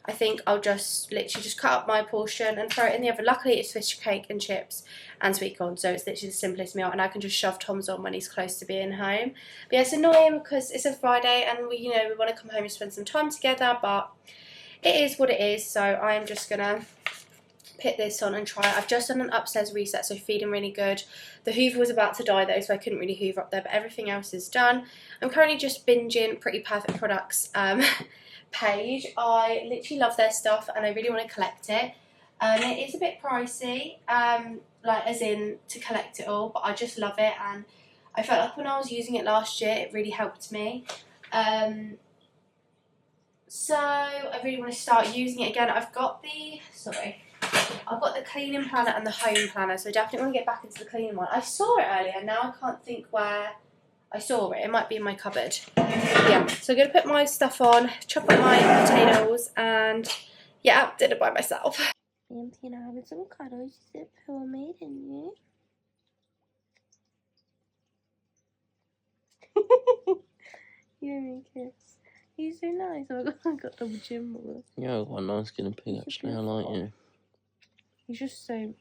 I think I'll just literally just cut up my portion and throw it in the oven. Luckily it's fish cake and chips and sweet corn, so it's literally the simplest meal, and I can just shove Tom's on when he's close to being home. But yeah, it's annoying because it's a Friday and we want to come home and spend some time together, but it is what it is. So I'm just gonna put this on and try it. I've just done an upstairs reset, so feeling really good. The hoover was about to die though, so I couldn't really hoover up there, but everything else is done. I'm currently just binging Pretty Perfect Products page. I literally love their stuff and I really want to collect it. It is a bit pricey, like as in to collect it all, but I just love it, and I felt like when I was using it last year it really helped me. So I really want to start using it again. I've got the cleaning planner and the home planner, so I definitely want to get back into the cleaning one. I saw it earlier, now I can't think where I saw it. It might be in my cupboard. Yeah, so I'm going to put my stuff on, chop up my potatoes, and yeah, did it by myself. Me and Tina having some cuddles. You said homemade, didn't you? You and me kiss. He's so nice. Oh my god, I got double chin ball. Yeah, quite nice guinea pig actually. I like you. He's just so...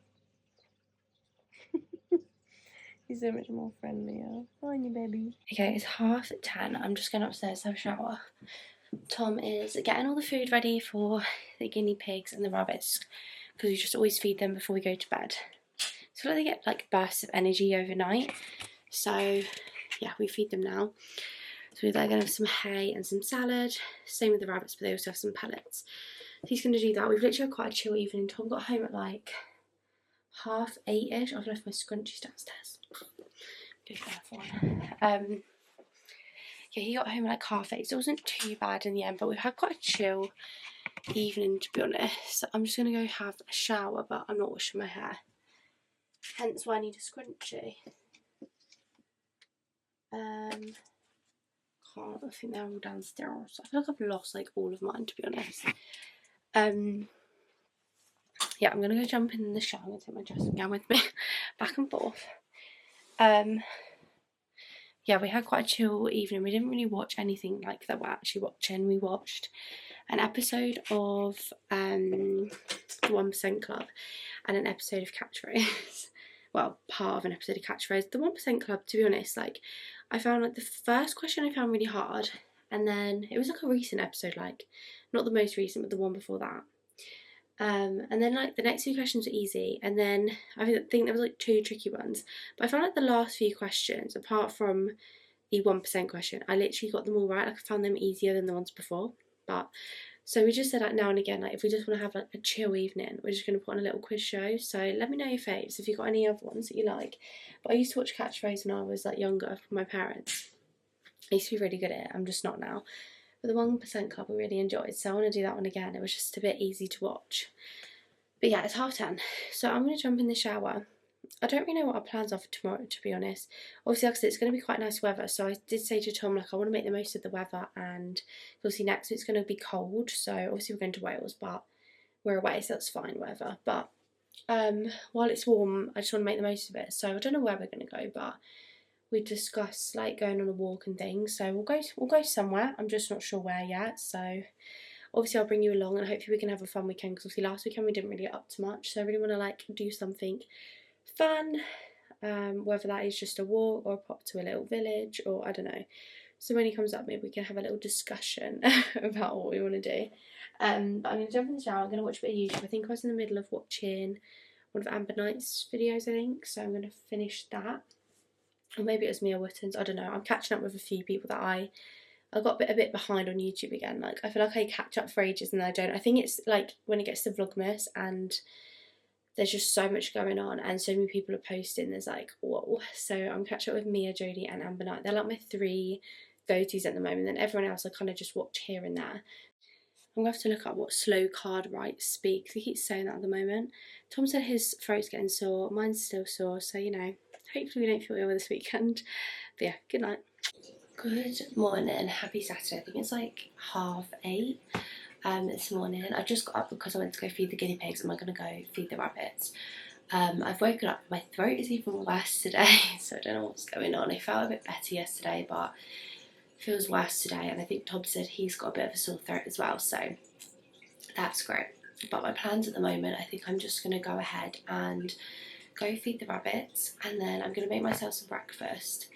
He's so much more friendlier. Aren't you, baby? Okay, it's 10:30. I'm just going upstairs to have a shower. Tom is getting all the food ready for the guinea pigs and the rabbits because we just always feed them before we go to bed. So they get like bursts of energy overnight. So yeah, we feed them now. So they're going to have some hay and some salad. Same with the rabbits, but they also have some pellets. So he's going to do that. We've literally had quite a chill evening. Tom got home at like 8:30ish. I've left my scrunchies downstairs. Go for one. yeah, he got home like 8:30, so it wasn't too bad in the end, but we've had quite a chill evening, to be honest. So I'm just gonna go have a shower, but I'm not washing my hair, hence why I need a scrunchie. I think they're all downstairs. I feel like I've lost like all of mine, to be honest. Yeah, I'm gonna go jump in the shower. I'm gonna take my dressing gown with me back and forth. Yeah, we had quite a chill evening. We didn't really watch anything like that we're actually watching. We watched an episode of the 1% Club and an episode of Catchphrase. Well, part of an episode of Catchphrase. The 1% Club, to be honest, like, I found like the first question I found really hard, and then it was like a recent episode, like not the most recent, but the one before that. And then like the next few questions were easy, and then I think there was like 2 tricky ones. But I found like the last few questions, apart from the 1% question, I literally got them all right. Like I found them easier than the ones before. But so we just said like now and again, like if we just want to have like a chill evening, we're just going to put on a little quiz show. So let me know your faves if you've got any other ones that you like. But I used to watch Catchphrase when I was like younger with my parents. I used to be really good at it. I'm just not now. But the 1% Club I really enjoyed, so I want to do that one again. It was just a bit easy to watch. But yeah, it's 10:30, so I'm going to jump in the shower. I don't really know what our plans are for tomorrow, to be honest. Obviously, like I said, it's going to be quite nice weather, so I did say to Tom, like, I want to make the most of the weather, and obviously next week's going to be cold, so obviously we're going to Wales, but we're away, so that's fine, whatever. But while it's warm, I just want to make the most of it, so I don't know where we're going to go, but we discussed like going on a walk and things, so we'll go somewhere. I'm just not sure where yet, so obviously I'll bring you along, and hopefully we can have a fun weekend, because obviously last weekend we didn't really get up to much, so I really want to like do something fun, whether that is just a walk or a pop to a little village, or I don't know. So when he comes up, maybe we can have a little discussion about what we want to do. But I'm going to jump in the shower. I'm going to watch a bit of YouTube. I think I was in the middle of watching one of Amber Knight's videos, I think, so I'm going to finish that. Or maybe it was Mia Wotton's, I don't know. I'm catching up with a few people that I got a bit behind on YouTube again. Like, I feel like I catch up for ages and then I don't. I think it's like when it gets to Vlogmas and there's just so much going on and so many people are posting, there's like, whoa. So I'm catching up with Mia, Jodie and Amber Knight. They're like my 3 go-tos at the moment. Then everyone else I kind of just watch here and there. I'm going to have to look up what slow card writes speak. He keeps saying that at the moment. Tom said his throat's getting sore. Mine's still sore, so you know, hopefully we don't feel ill this weekend. But yeah, good night. Good morning, happy Saturday. I think it's like 8:30 this morning. I just got up because I went to go feed the guinea pigs and we're going to go feed the rabbits. I've woken up, my throat is even worse today, so I don't know what's going on. I felt a bit better yesterday, but feels worse today, and I think Tom said he's got a bit of a sore throat as well, so that's great. But my plans at the moment, I think I'm just going to go ahead and go feed the rabbits, and then I'm going to make myself some breakfast,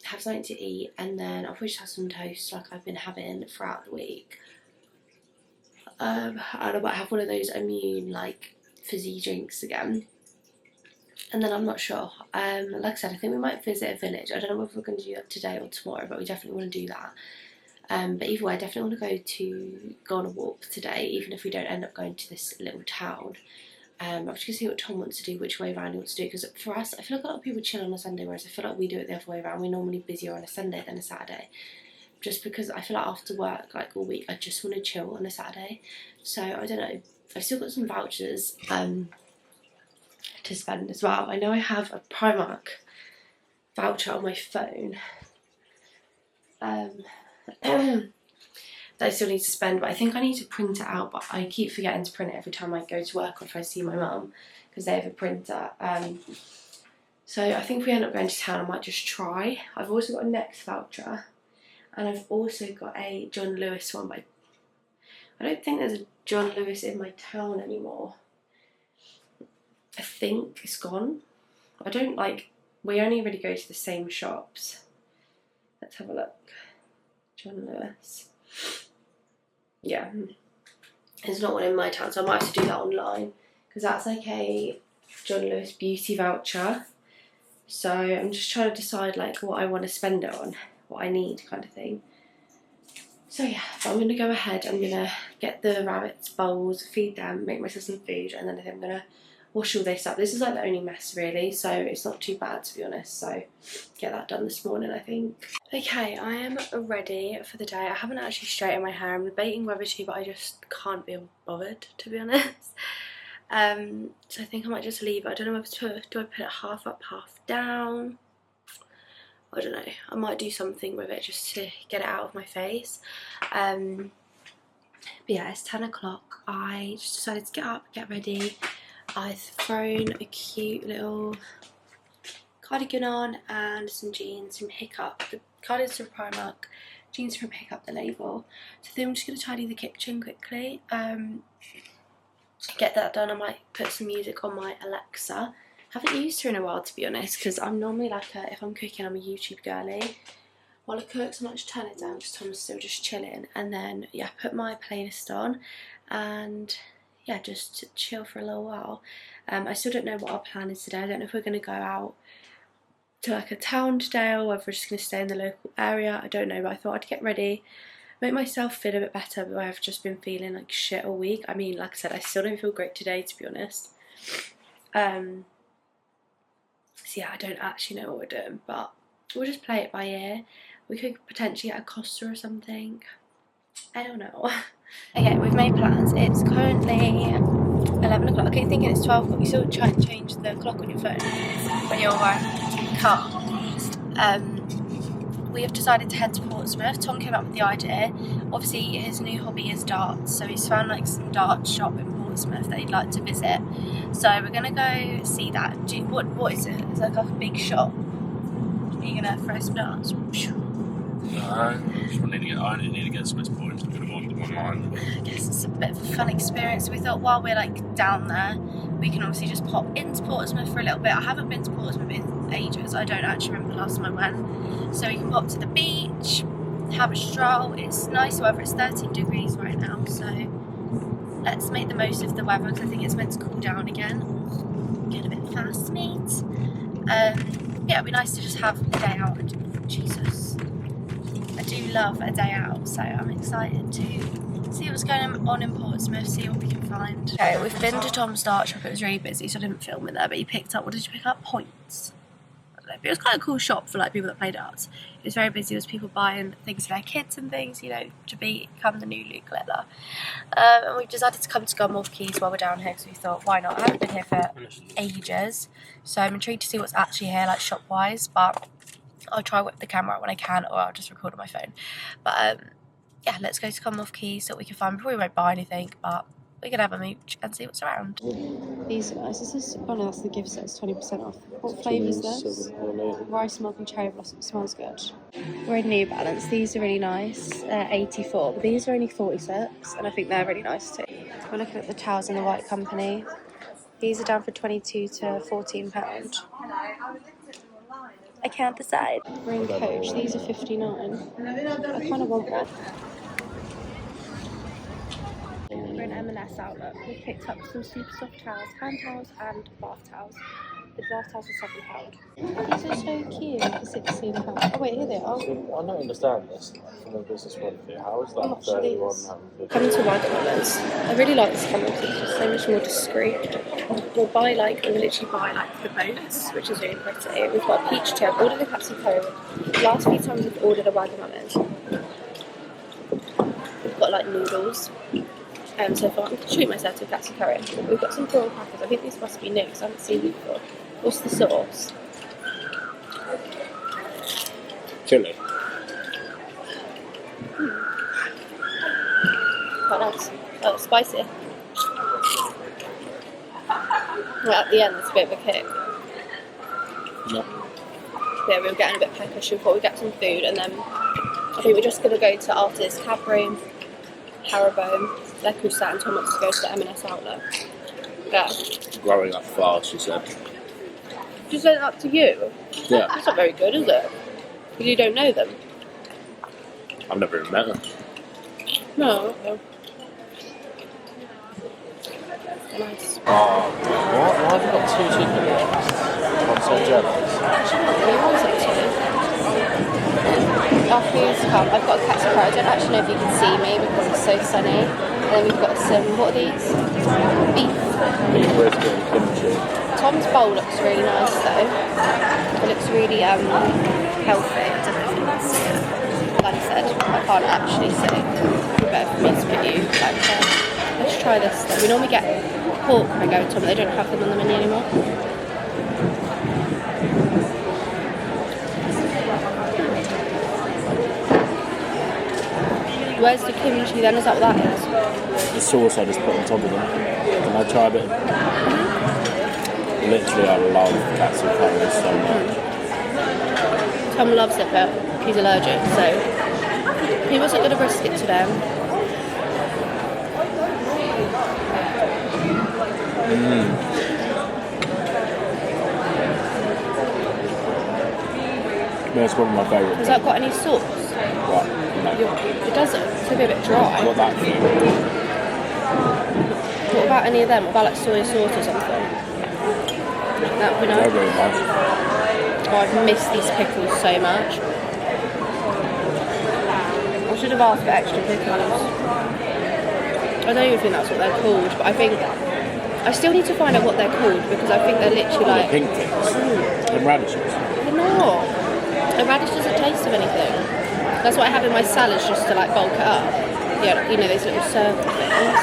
have something to eat, and then I'll probably just have some toast like I've been having throughout the week. And I might have one of those immune like fizzy drinks again. And then I'm not sure. Like I said, I think we might visit a village. I don't know if we're going to do that today or tomorrow, but we definitely want to do that. But either way, I definitely want to go on a walk today, even if we don't end up going to this little town. I'm just going to see what Tom wants to do, which way around he wants to do, because for us, I feel like a lot of people chill on a Sunday, whereas I feel like we do it the other way around. We're normally busier on a Sunday than a Saturday, just because I feel like after work, like all week, I just want to chill on a Saturday. So I don't know. I've still got some vouchers to spend as well. I know I have a Primark voucher on my phone that I still need to spend, but I think I need to print it out, but I keep forgetting to print it every time I go to work or if I see my mum, because they have a printer. So I think if we end up going to town, I might just try. I've also got a Next voucher, and I've also got a John Lewis one, but I don't think there's a John Lewis in my town anymore. I think it's gone. I don't like, we only really go to the same shops. Let's have a look. John Lewis. Yeah, there's not one in my town, so I might have to do that online, because that's like a John Lewis beauty voucher. So I'm just trying to decide like what I want to spend it on, what I need kind of thing. So yeah, but I'm going to go ahead, I'm going to get the rabbits bowls, feed them, make myself some food, and then I think I'm going to wash all this up. This is like the only mess really, so it's not too bad to be honest. So get that done this morning, I think. Okay, I am ready for the day. I haven't actually straightened my hair. I'm debating whether to, but I just can't be bothered, to be honest. So I think I might just leave it. I don't know whether to, do I put it half up, half down? I don't know. I might do something with it just to get it out of my face. But yeah, it's 10 o'clock. I just decided to get up, get ready. I've thrown a cute little cardigan on and some jeans from Hiccup. The cardigan's from Primark, jeans from Hiccup, the label. So then I'm just going to tidy the kitchen quickly. Get that done. I might put some music on my Alexa. Haven't used her in a while, to be honest, because I'm normally like if I'm cooking, I'm a YouTube girly. While I cook, so I might just turn it down because Tom's still just chilling, and then yeah, put my playlist on and yeah, just chill for a little while. I still don't know what our plan is today. I don't know if we're going to go out to like a town today or whether we're just going to stay in the local area. I don't know, but I thought I'd get ready, make myself feel a bit better, but I've just been feeling like shit all week. I mean, like I said, I still don't feel great today, to be honest. So yeah, I don't actually know what we're doing, but we'll just play it by ear. We could potentially get a Costa or something. I don't know. Okay, we've made plans. It's currently 11 o'clock. I keep thinking it's 12 o'clock. You still try to change the clock on your phone when you're car. We have decided to head to Portsmouth. Tom came up with the idea. Obviously his new hobby is darts, so he's found like some darts shop in Portsmouth that he'd like to visit. So we're gonna go see that. What is it? It's like a big shop. Are you gonna throw some darts? No, I only need to get some points. I'm going to order them online. I guess it's a bit of a fun experience. We thought while we're like down there, we can obviously just pop into Portsmouth for a little bit. I haven't been to Portsmouth in ages. I don't actually remember the last time I went. So we can pop to the beach, have a stroll. It's nice weather. It's 13 degrees right now, so let's make the most of the weather because I think it's meant to cool down again. Get a bit fast, mate. Yeah, it'd be nice to just have a day out. Jesus, I do love a day out, so I'm excited to see what's going on in Portsmouth, see what we can find. Okay, we've been to Tom's dart shop. It was really busy, so I didn't film it there, but he picked up, what did you pick up? Points. I don't know, but it was quite a cool shop for like people that play darts. It was very busy. There was people buying things for their kids and things, you know, to become the new Luke Littler. And we decided to come to Gunwharf Quays while we're down here because we thought, why not? I haven't been here for ages, so I'm intrigued to see what's actually here, like shop-wise, but I'll try whip the camera out when I can, or I'll just record on my phone. But yeah, let's go to Gunwharf Quays so we can find. We probably won't buy anything, but we can have a mooch and see what's around. These are nice. This is, oh no, that's the gift set. It's 20% off. What flavour is this? Rice milk and cherry blossom. It smells good. We're in New Balance. These are really nice. 84, but these are only 46, and I think they're really nice too. We're looking at the towels in the White Company. These are down for £22 to £14. I can't decide. We're in Coach. These are 59. I kind of want one. We're in M&S outlet. We picked up some super soft towels, hand towels and bath towels. The bath towels are £7. These are so cute for £16. Oh wait, here they are. I don't understand this from a business point of view. How is that 31? Come to Wagamama's. I really like this camera because it's just so much more discreet. We'll literally buy like the boats, which is really pretty. We've got a peach tea. I've ordered a Capsy Cove. Last few times we've ordered a Wagamama's. We've got like noodles. So far, I'm going to treat myself to a Capsy curry. We've got some prawn crackers. I think these must be new because I haven't seen them before. What's the sauce? Chili. Quite nice. Oh, it's spicy. Right at the end, there's a bit of a kick. No. Yeah, we were getting a bit peckish. We thought we'd get some food, and then I think we're just going to go to Artist, Cadbury, Haribo, Le Creuset, and Tom wants to go to the M&S outlet. Yeah. Growing up fast, she said. Did you say that to you? Yeah. That's not very good, is it? Because you don't know them. I've never even met her. No, okay. Nice. Oh, what? Why have you got 2 chicken wings? I'm so jealous. Our food's come. I've got a Capsy curry. I don't actually know if you can see me because it's so sunny. then we've got some, what are these? Beef. Beef brisket and kimchi. Tom's bowl looks really nice though. It looks really healthy. I don't know if you can see it. Like I said, I can't actually see. It's better for me to put you like that. Let's try this though. We normally get pork when I go to Tom, but they don't have them on the menu anymore. Where's the kimchi then? Is that what that is? The sauce I just put on top of them. Can I try a bit? Literally, I love katsu curry so much. Tom loves it, but he's allergic, so he wasn't going to risk it today. Yeah, it's one of my favourite. Has that got any sauce? What? No. It doesn't. It's a bit dry. What that thing? What about any of them? What about like soy sauce or something? That we know. They're very nice. Oh, I've missed these pickles so much. I should have asked for extra pickles. I don't even think that's what they're called, but I think I still need to find out what they're called because I think they're literally like pink things. And radishes. They're not. A radish doesn't taste of anything. That's what I have in my salads just to like bulk it up. Yeah, you know those little circle things.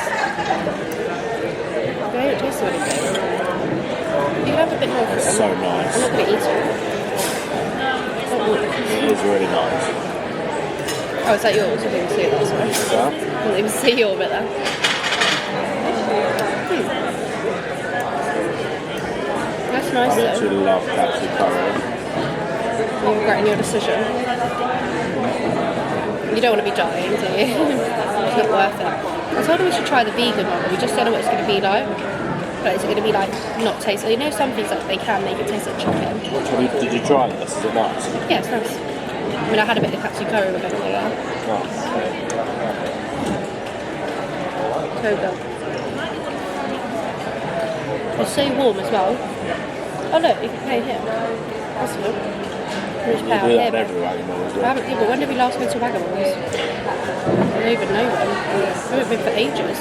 They don't taste of anything. You can have a bit more. It's so nice. I'm not going to eat it. It is really nice. Oh, is that yours? I didn't even see it. That's right. Yeah? I didn't even see your bit there. That's nice I though. literally love katsu curry. You're regretting your decision. You don't want to be dying, do you? It's not worth it. I told her we should try the vegan one, but we just don't know what it's going to be like. But is it going to be like not tasty? You know, some things like they can make it taste like chicken. Did you try this? Is it nice? Yeah, it's nice. I mean, I had a bit of katsu curry with it as well. Nice. So good. It's so warm as well. Oh look, you can pay here. That's good. You do that here. everywhere, you know, as I well. haven't, yeah, but when did we last go to Wagamama's? I don't even know when. I haven't been for ages.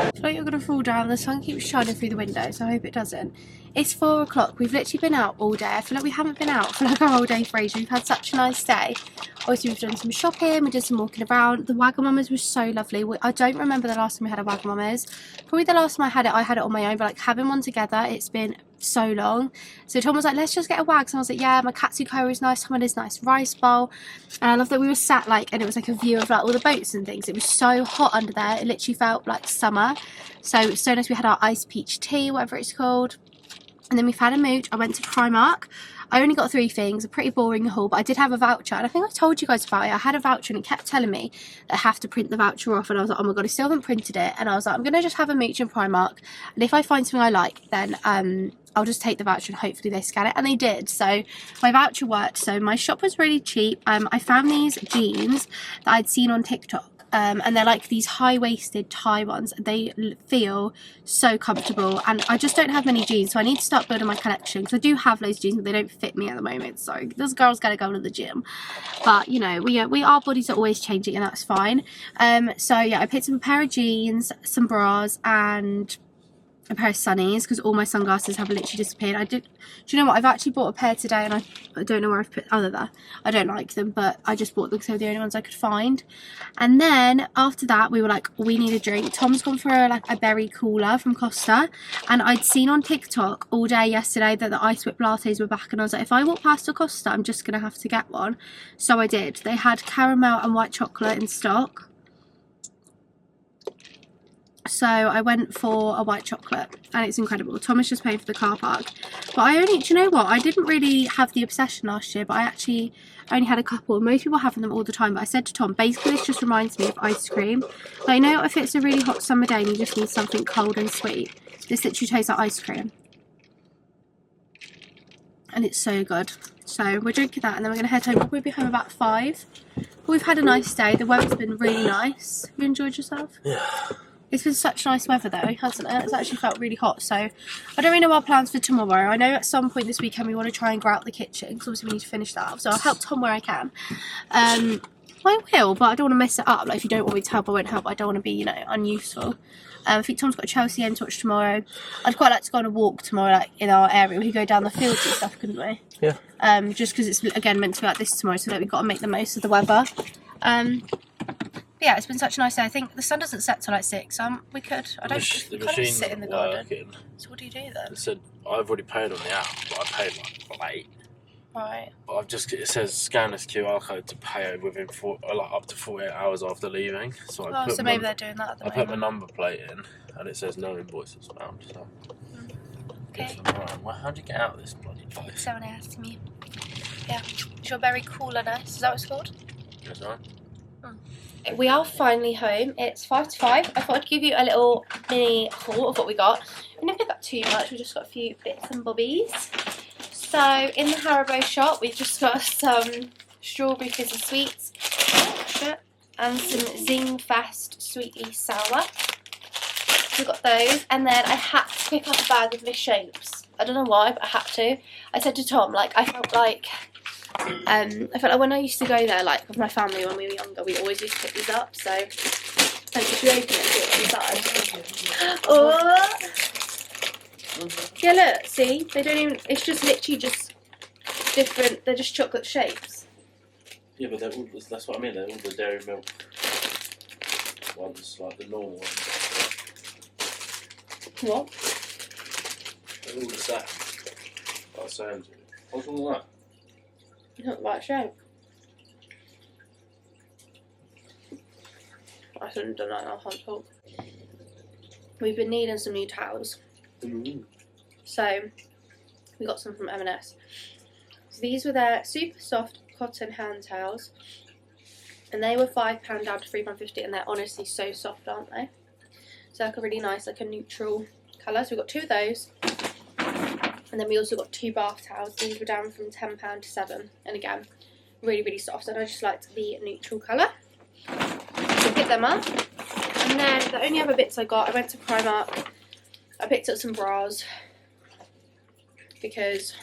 I feel like you're going to fall down. The sun keeps shining through the window, so I hope it doesn't. It's 4 o'clock. We've literally been out all day. I feel like we haven't been out for like a whole day for ages. We've had such a nice day. Obviously, we've done some shopping. We did some walking around. The Wagamama's was so lovely. I don't remember the last time we had a Wagamama's. Probably the last time I had it on my own, but like having one together, it's been so long. So Tom was like, let's just get a Wags, and I was like, yeah, my katsu curry is nice. Tom had his nice rice bowl, and I love that we were sat like, and it was like a view of like all the boats and things. It was so hot under there. It literally felt like summer. So it was so nice. We had our iced peach tea, whatever it's called. And then we've had a mooch. I went to Primark. I only got 3 things, a pretty boring haul, but I did have a voucher, and I think I told you guys about it. I had a voucher and it kept telling me that I have to print the voucher off, and I was like, oh my god, I still haven't printed it. And I was like, I'm gonna just have a mooch in Primark, and if I find something I like, then I'll just take the voucher and hopefully they scan it. And they did, so my voucher worked. So my shop was really cheap. I found these jeans that I'd seen on TikTok. And they're like these high-waisted tie ones. They feel so comfortable, and I just don't have many jeans, so I need to start building my collection, because I do have loads of jeans, but they don't fit me at the moment. So those girls gotta go to the gym, but you know, our bodies are always changing, and that's fine. So yeah, I picked up a pair of jeans, some bras, and a pair of sunnies, because all my sunglasses have literally disappeared. Do you know what, I've actually bought a pair today, and I don't know where I've put other than I don't like them, but I just bought them because they were the only ones I could find. And then after that, we were like, we need a drink. Tom's gone for a berry cooler from Costa, and I'd seen on TikTok all day yesterday that the ice whip lattes were back, and I was like, if I walk past a Costa, I'm just gonna have to get one. So I did. They had caramel and white chocolate in stock. So I went for a white chocolate, and it's incredible. Thomas just paid for the car park. But do you know what? I didn't really have the obsession last year, but I actually only had a couple. Most people have them all the time, but I said to Tom, basically this just reminds me of ice cream. Like, you know, if it's a really hot summer day and you just need something cold and sweet, this literally tastes like ice cream. And it's so good. So we're drinking that, and then we're going to head home. We'll be home about 5. But we've had a nice day. The weather's been really nice. Have you enjoyed yourself? Yeah. It's been such nice weather though, hasn't it? It's actually felt really hot, so I don't really know our plans for tomorrow. I know at some point this weekend we want to try and grout the kitchen, because obviously we need to finish that up, so I'll help Tom where I can. I will, but I don't want to mess it up. Like, if you don't want me to help, I won't help. I don't want to be, you know, unuseful. I think Tom's got a Chelsea game to watch tomorrow. I'd quite like to go on a walk tomorrow, like in our area. We could go down the fields and stuff, couldn't we? Yeah. Just because it's again meant to be like this tomorrow, so that we've got to make the most of the weather. But yeah, it's been such a nice day. I think the sun doesn't set till like 6. We could. I don't. The Kind of machine sit in the garden. working. So what do you do then? It said I've already paid on the app, but I paid like late. Right. But it says scan this QR code to pay within up to 48 hours after leaving. So So maybe they're doing that at the moment. I put my number plate in, and it says no invoices found. So. Okay. Well, how'd you get out of this bloody place? Someone asked me. Yeah. Is your berry cooler nice? Is that what it's called? Yes, right. We are finally home. It's 5 to 5. I thought I'd give you a little mini haul of what we got. We didn't pick up too much. We just got a few bits and bobbies. So in the Haribo shop, we've just got some strawberry fizzy sweets and some Zing Fast Sweetly Sour. We got those, and then I had to pick up a bag of misshapes. I don't know why, but I had to. I said to Tom, like, I felt like when I used to go there, like with my family when we were younger, we always used to pick these up. So like, if you open it, see what's inside. Oh, yeah, look, see, they don't even. It's just literally just different. They're just chocolate shapes. Yeah, but they're all, that's what I mean. They're all the dairy milk ones, like the normal ones. What? They're all the same. Like I was saying to you. What's wrong with that? It's not the right shape. I shouldn't have done that. I can't talk. We've been needing some new towels. So we got some from M&S. So these were their super soft cotton hand towels, and they were £5 down to £3.50, and they're honestly so soft, aren't they? So like a really nice, like a neutral colour. So we got 2 of those, and then we also got 2 bath towels. These were down from £10 to £7, and again, really, really soft. And I just liked the neutral colour. So pick them up. And then the only other bits I got, I went to Primark. I picked up some bras because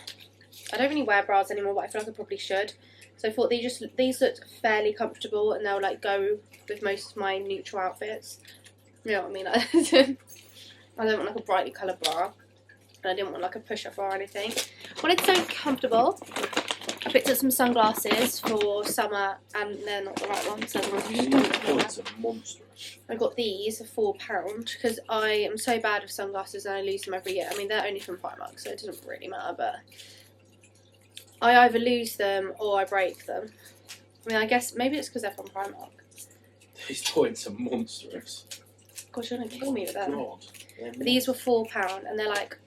I don't really wear bras anymore, but I feel like I probably should. So I thought these looked fairly comfortable, and they'll like go with most of my neutral outfits. You know what I mean? I don't want like a brightly coloured bra, and I didn't want like a push-up bra or anything. I wanted something comfortable. I picked up some sunglasses for summer, and they're not the right ones. So It's a monster. I got these for £4 because I am so bad with sunglasses and I lose them every year. I mean, they're only from Primark, so it doesn't really matter, but I either lose them or I break them. I mean, I guess maybe it's because they're from Primark. These points are monstrous. Gosh, you're going to kill me with them. God. But these were £4 and they're like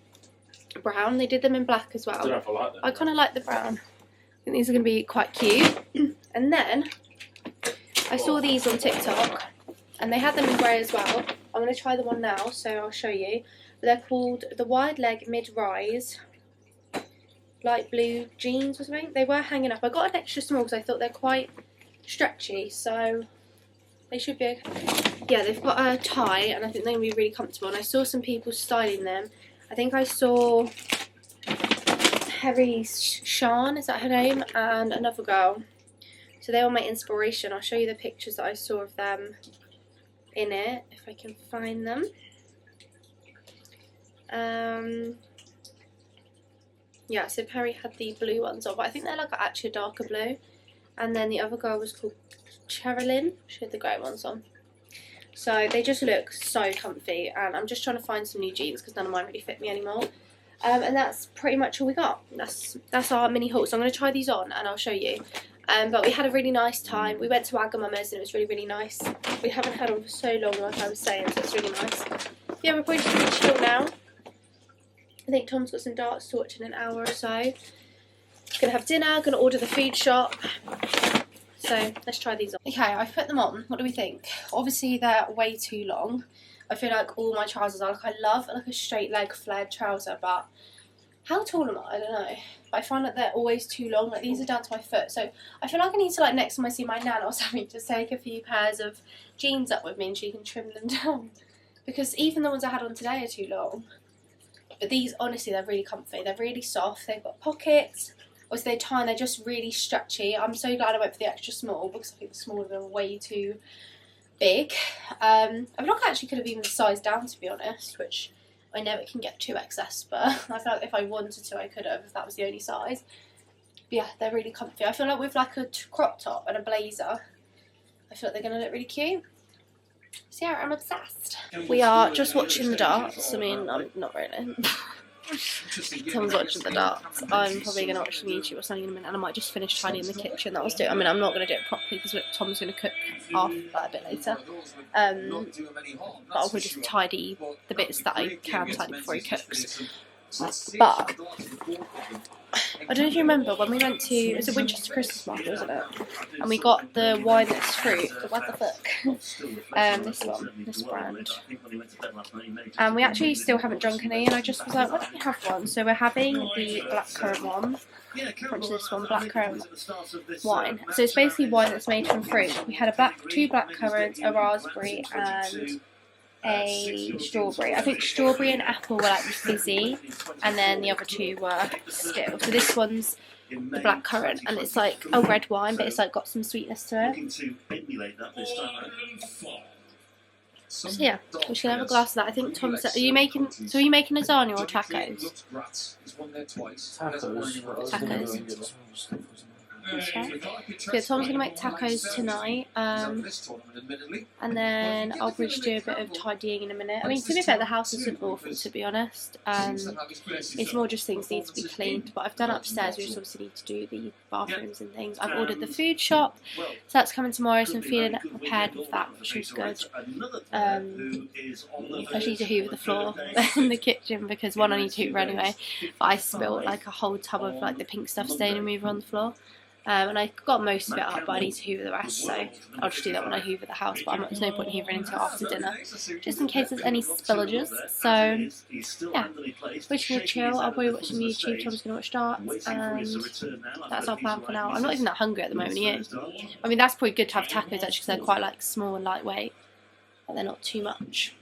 brown. They did them in black as I don't know well. if I like them. I kind of like the brown. I think these are going to be quite cute. And then I saw these on TikTok, and they had them in grey as well. I'm going to try them on now, so I'll show you. They're called the Wide Leg Mid-Rise Light Blue Jeans or something. They were hanging up. I got an extra small because I thought they're quite stretchy, so they should be okay. Yeah, they've got a tie, and I think they're going to be really comfortable. And I saw some people styling them. I think I saw Harry Sean, is that her name, and another girl. So they were my inspiration. I'll show you the pictures that I saw of them in it, if I can find them. Yeah, so Perry had the blue ones on, but I think they're like actually a darker blue. And then the other girl was called Cherilyn. She had the grey ones on. So they just look so comfy, and I'm just trying to find some new jeans because none of mine really fit me anymore. And that's pretty much all we got. That's our mini haul. So I'm going to try these on and I'll show you. But we had a really nice time. We went to Wagamama's and it was really, really nice. We haven't had one for so long, like I was saying, so it's really nice. Yeah, we're probably just going to chill now. I think Tom's got some darts to watch in an hour or so. Going to have dinner, going to order the food shop. So let's try these on. Okay, I've put them on. What do we think? Obviously they're way too long. I feel like all my trousers are like, I love like a straight leg flared trouser, but how tall am I? I don't know. But I find that they're always too long. Like these are down to my foot, so I feel like I need to, like, next time I see my nan or something, just take a few pairs of jeans up with me and she can trim them down. Because even the ones I had on today are too long. But these, honestly, they're really comfy. They're really soft. They've got pockets. obviously they tie and they're just really stretchy. I'm so glad I went for the extra small because I think the small are way too big. I feel like I actually could have even sized down, to be honest, which I never can get 2XS, but I feel like if I wanted to I could have, if that was the only size. But yeah, they're really comfy. I feel like with like a crop top and a blazer, I feel like they're going to look really cute. So yeah, I'm obsessed. We are just watching the darts. I mean, I'm not really. Tom's watching the darts. I'm probably going to watch some YouTube or something in a minute, and I might just finish tidying the kitchen. That was it. I mean, I'm not going to do it properly because Tom's going to cook half that a bit later. But I'll just tidy the bits that I can tidy before he cooks. But I don't know if you remember when we went to, it was a Winchester Christmas market, wasn't it? And we got the wine that's fruit, the what the fuck, this one, this brand. And we actually still haven't drunk any, and I just was like, why don't we have one? So we're having the blackcurrant one, which is this one, blackcurrant wine. So it's basically wine that's made from fruit. We had two blackcurrants, a raspberry, and a strawberry. I think strawberry and apple were like fizzy, and then the other two were still. So this one's the blackcurrant, and it's like a red wine, but it's like got some sweetness to it. So yeah, we should have a glass of that. I think Tom said, are you making lasagna or tacos? Tacos. Okay. So yeah, Tom's going to make tacos tonight, and then I'll probably do a bit of tidying in a minute. I mean, to be fair, the house isn't awful, to be honest. It's more just things need to be cleaned, but I've done upstairs. We just obviously need to do the bathrooms and things. I've ordered the food shop, so that's coming tomorrow, so I'm feeling prepared with that, which is good. I just need to hoover the floor in the kitchen because one, I need to hoover anyway, but I spilled like a whole tub of like the pink stuff stain remover on the floor. And I got most of it up, but I need to hoover the rest, so I'll just do that when I hoover the house, but there's no point hoovering until after dinner, just in case there's any spillages. So, yeah, we're just going to chill. I'll probably watch some YouTube, Tom's going to watch darts, and that's our plan for now. I'm not even that hungry at the moment, are you? I mean, that's probably good to have tacos, actually, because they're quite, like, small and lightweight, but they're not too much.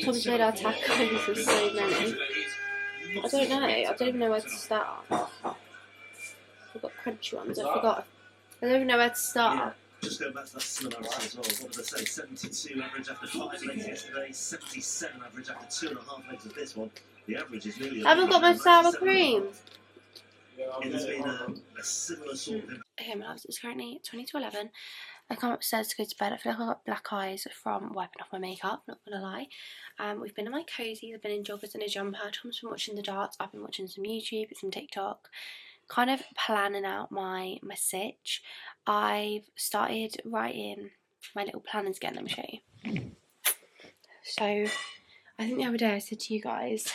Tom's made our tacos with so many. I don't know, I don't even know where to start. I've got crunchy ones, I forgot. I don't even know where to start. Just going back to that similarity as well. What did I say? 72 average after 5 legs yesterday, 77 average after 2.5 legs of this one. The average is nearly. I haven't got my sour cream. It has been a similar sort of. Okay, my loves, it's currently 20 to 11. I come upstairs to go to bed. I feel like I've got black eyes from wiping off my makeup, not gonna lie. We've been in my cozies, I've been in joggers and a jumper. Tom's been watching the darts, I've been watching some YouTube, some TikTok. Kind of planning out my sitch. I've started writing my little planners again, let me show you. So, I think the other day I said to you guys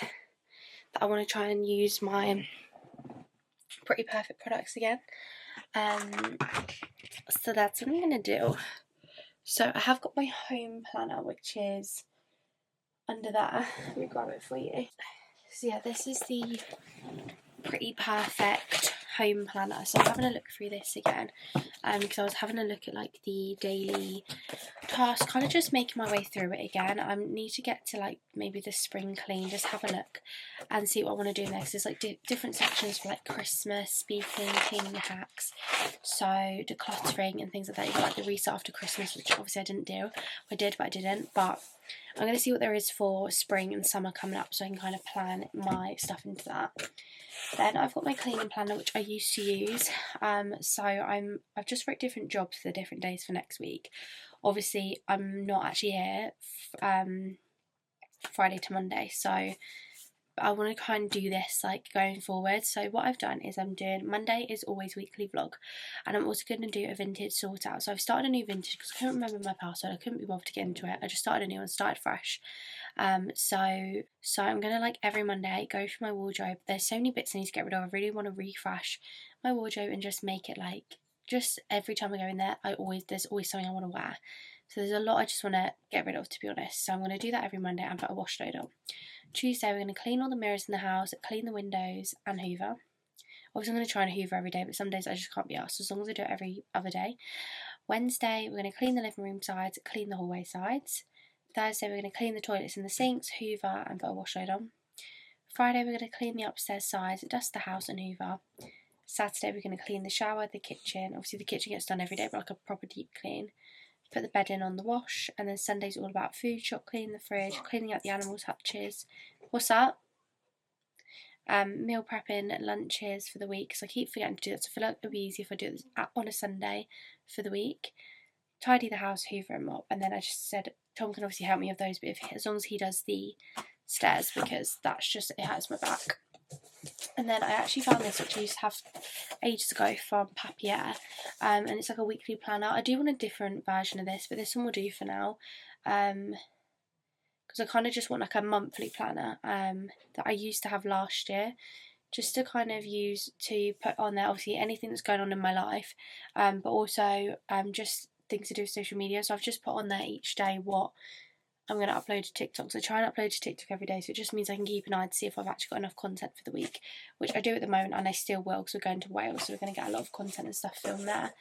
that I want to try and use my Pretty Perfect products again. So that's what I'm going to do. So I have got my home planner, which is under there. Let me grab it for you. So yeah, this is the Pretty Perfect home planner. So I'm having a look through this again because I was having a look at like the daily tasks, kind of just making my way through it again. I need to get to like maybe the spring clean, just have a look and see what I want to do next. There's like different sections for like Christmas, speaking, cleaning hacks, so decluttering and things like that. You got like the reset after Christmas, which obviously I didn't do. I did, but I didn't. But I'm going to see what there is for spring and summer coming up so I can kind of plan my stuff into that. Then I've got my cleaning planner, which I used to use. So I've just wrote different jobs for the different days for next week. Obviously, I'm not actually here Friday to Monday, so I want to kind of do this like going forward. So what I've done is I'm doing Monday is always weekly vlog, and I'm also going to do a vintage sort out. So I've started a new vintage because I couldn't remember my password. I couldn't be bothered to get into it. I just started a new one, started fresh. So I'm gonna like every Monday go through my wardrobe. There's so many bits I need to get rid of. I really want to refresh my wardrobe and just make it like, just every time I go in there, there's always something I want to wear. So there's a lot I just want to get rid of, to be honest. So I'm going to do that every Monday and put a wash load on. Tuesday we're going to clean all the mirrors in the house, clean the windows and hoover. Obviously I'm going to try and hoover every day, but some days I just can't be asked, as long as I do it every other day. Wednesday we're going to clean the living room sides, clean the hallway sides. Thursday we're going to clean the toilets and the sinks, hoover and put a wash load on. Friday we're going to clean the upstairs sides, dust the house and hoover. Saturday we're going to clean the shower, the kitchen. Obviously the kitchen gets done every day, but like a proper deep clean. Put the bed in on the wash, and then Sunday's all about food shop, cleaning the fridge, cleaning out the animals' hutches. What's that? Meal prepping, lunches for the week, because I keep forgetting to do that, so I feel like it would be easier if I do it on a Sunday for the week. Tidy the house, hoover and mop, and then I just said Tom can obviously help me with those, but as long as he does the stairs, because that's just, it hurts my back. And then I actually found this, which I used to have ages ago from Papier, and it's like a weekly planner. I do want a different version of this, but this one will do for now, because I kind of just want like a monthly planner that I used to have last year, just to kind of use to put on there obviously anything that's going on in my life, but also just things to do with social media. So I've just put on there each day what I'm going to upload to TikTok. So I try and upload to TikTok every day, so it just means I can keep an eye to see if I've actually got enough content for the week, which I do at the moment, and I still will, because we're going to Wales, so we're going to get a lot of content and stuff filmed there.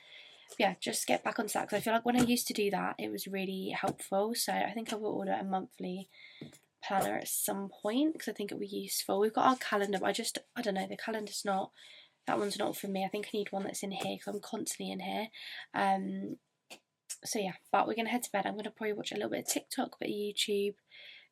But yeah, just get back onto that, because I feel like when I used to do that, it was really helpful. So I think I will order a monthly planner at some point, because I think it'll be useful. We've got our calendar, but I don't know, the calendar's not, that one's not for me. I think I need one that's in here, because I'm constantly in here. So yeah, but we're going to head to bed. I'm going to probably watch a little bit of TikTok, a bit of YouTube,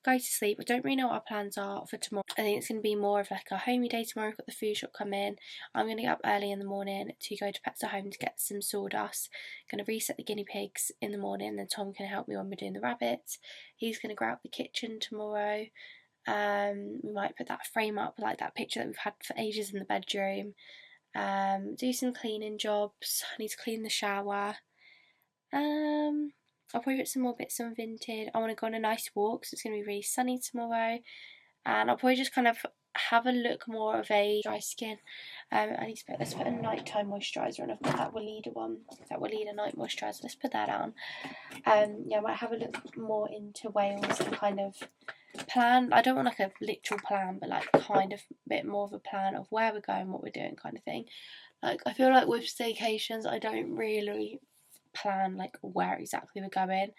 go to sleep. I don't really know what our plans are for tomorrow. I think it's going to be more of like a homey day tomorrow. We've got the food shop come in. I'm going to get up early in the morning to go to Pets at Home to get some sawdust. Going to reset the guinea pigs in the morning, then Tom can help me when we're doing the rabbits. He's going to go out the kitchen tomorrow. We might put that frame up, like that picture that we've had for ages in the bedroom. Do some cleaning jobs. I need to clean the shower. I'll probably put some more bits on Vinted. I want to go on a nice walk, so it's going to be really sunny tomorrow, and I'll probably just kind of have a look more of a dry skin. I need to let's put a nighttime moisturiser on. I've got that Weleda one, that Weleda night moisturiser. Let's put that on. Yeah, I might have a look more into Wales and kind of plan. I don't want like a literal plan, but like kind of a bit more of a plan of where we're going, what we're doing, kind of thing. Like I feel like with staycations, I don't really plan like where exactly we're going.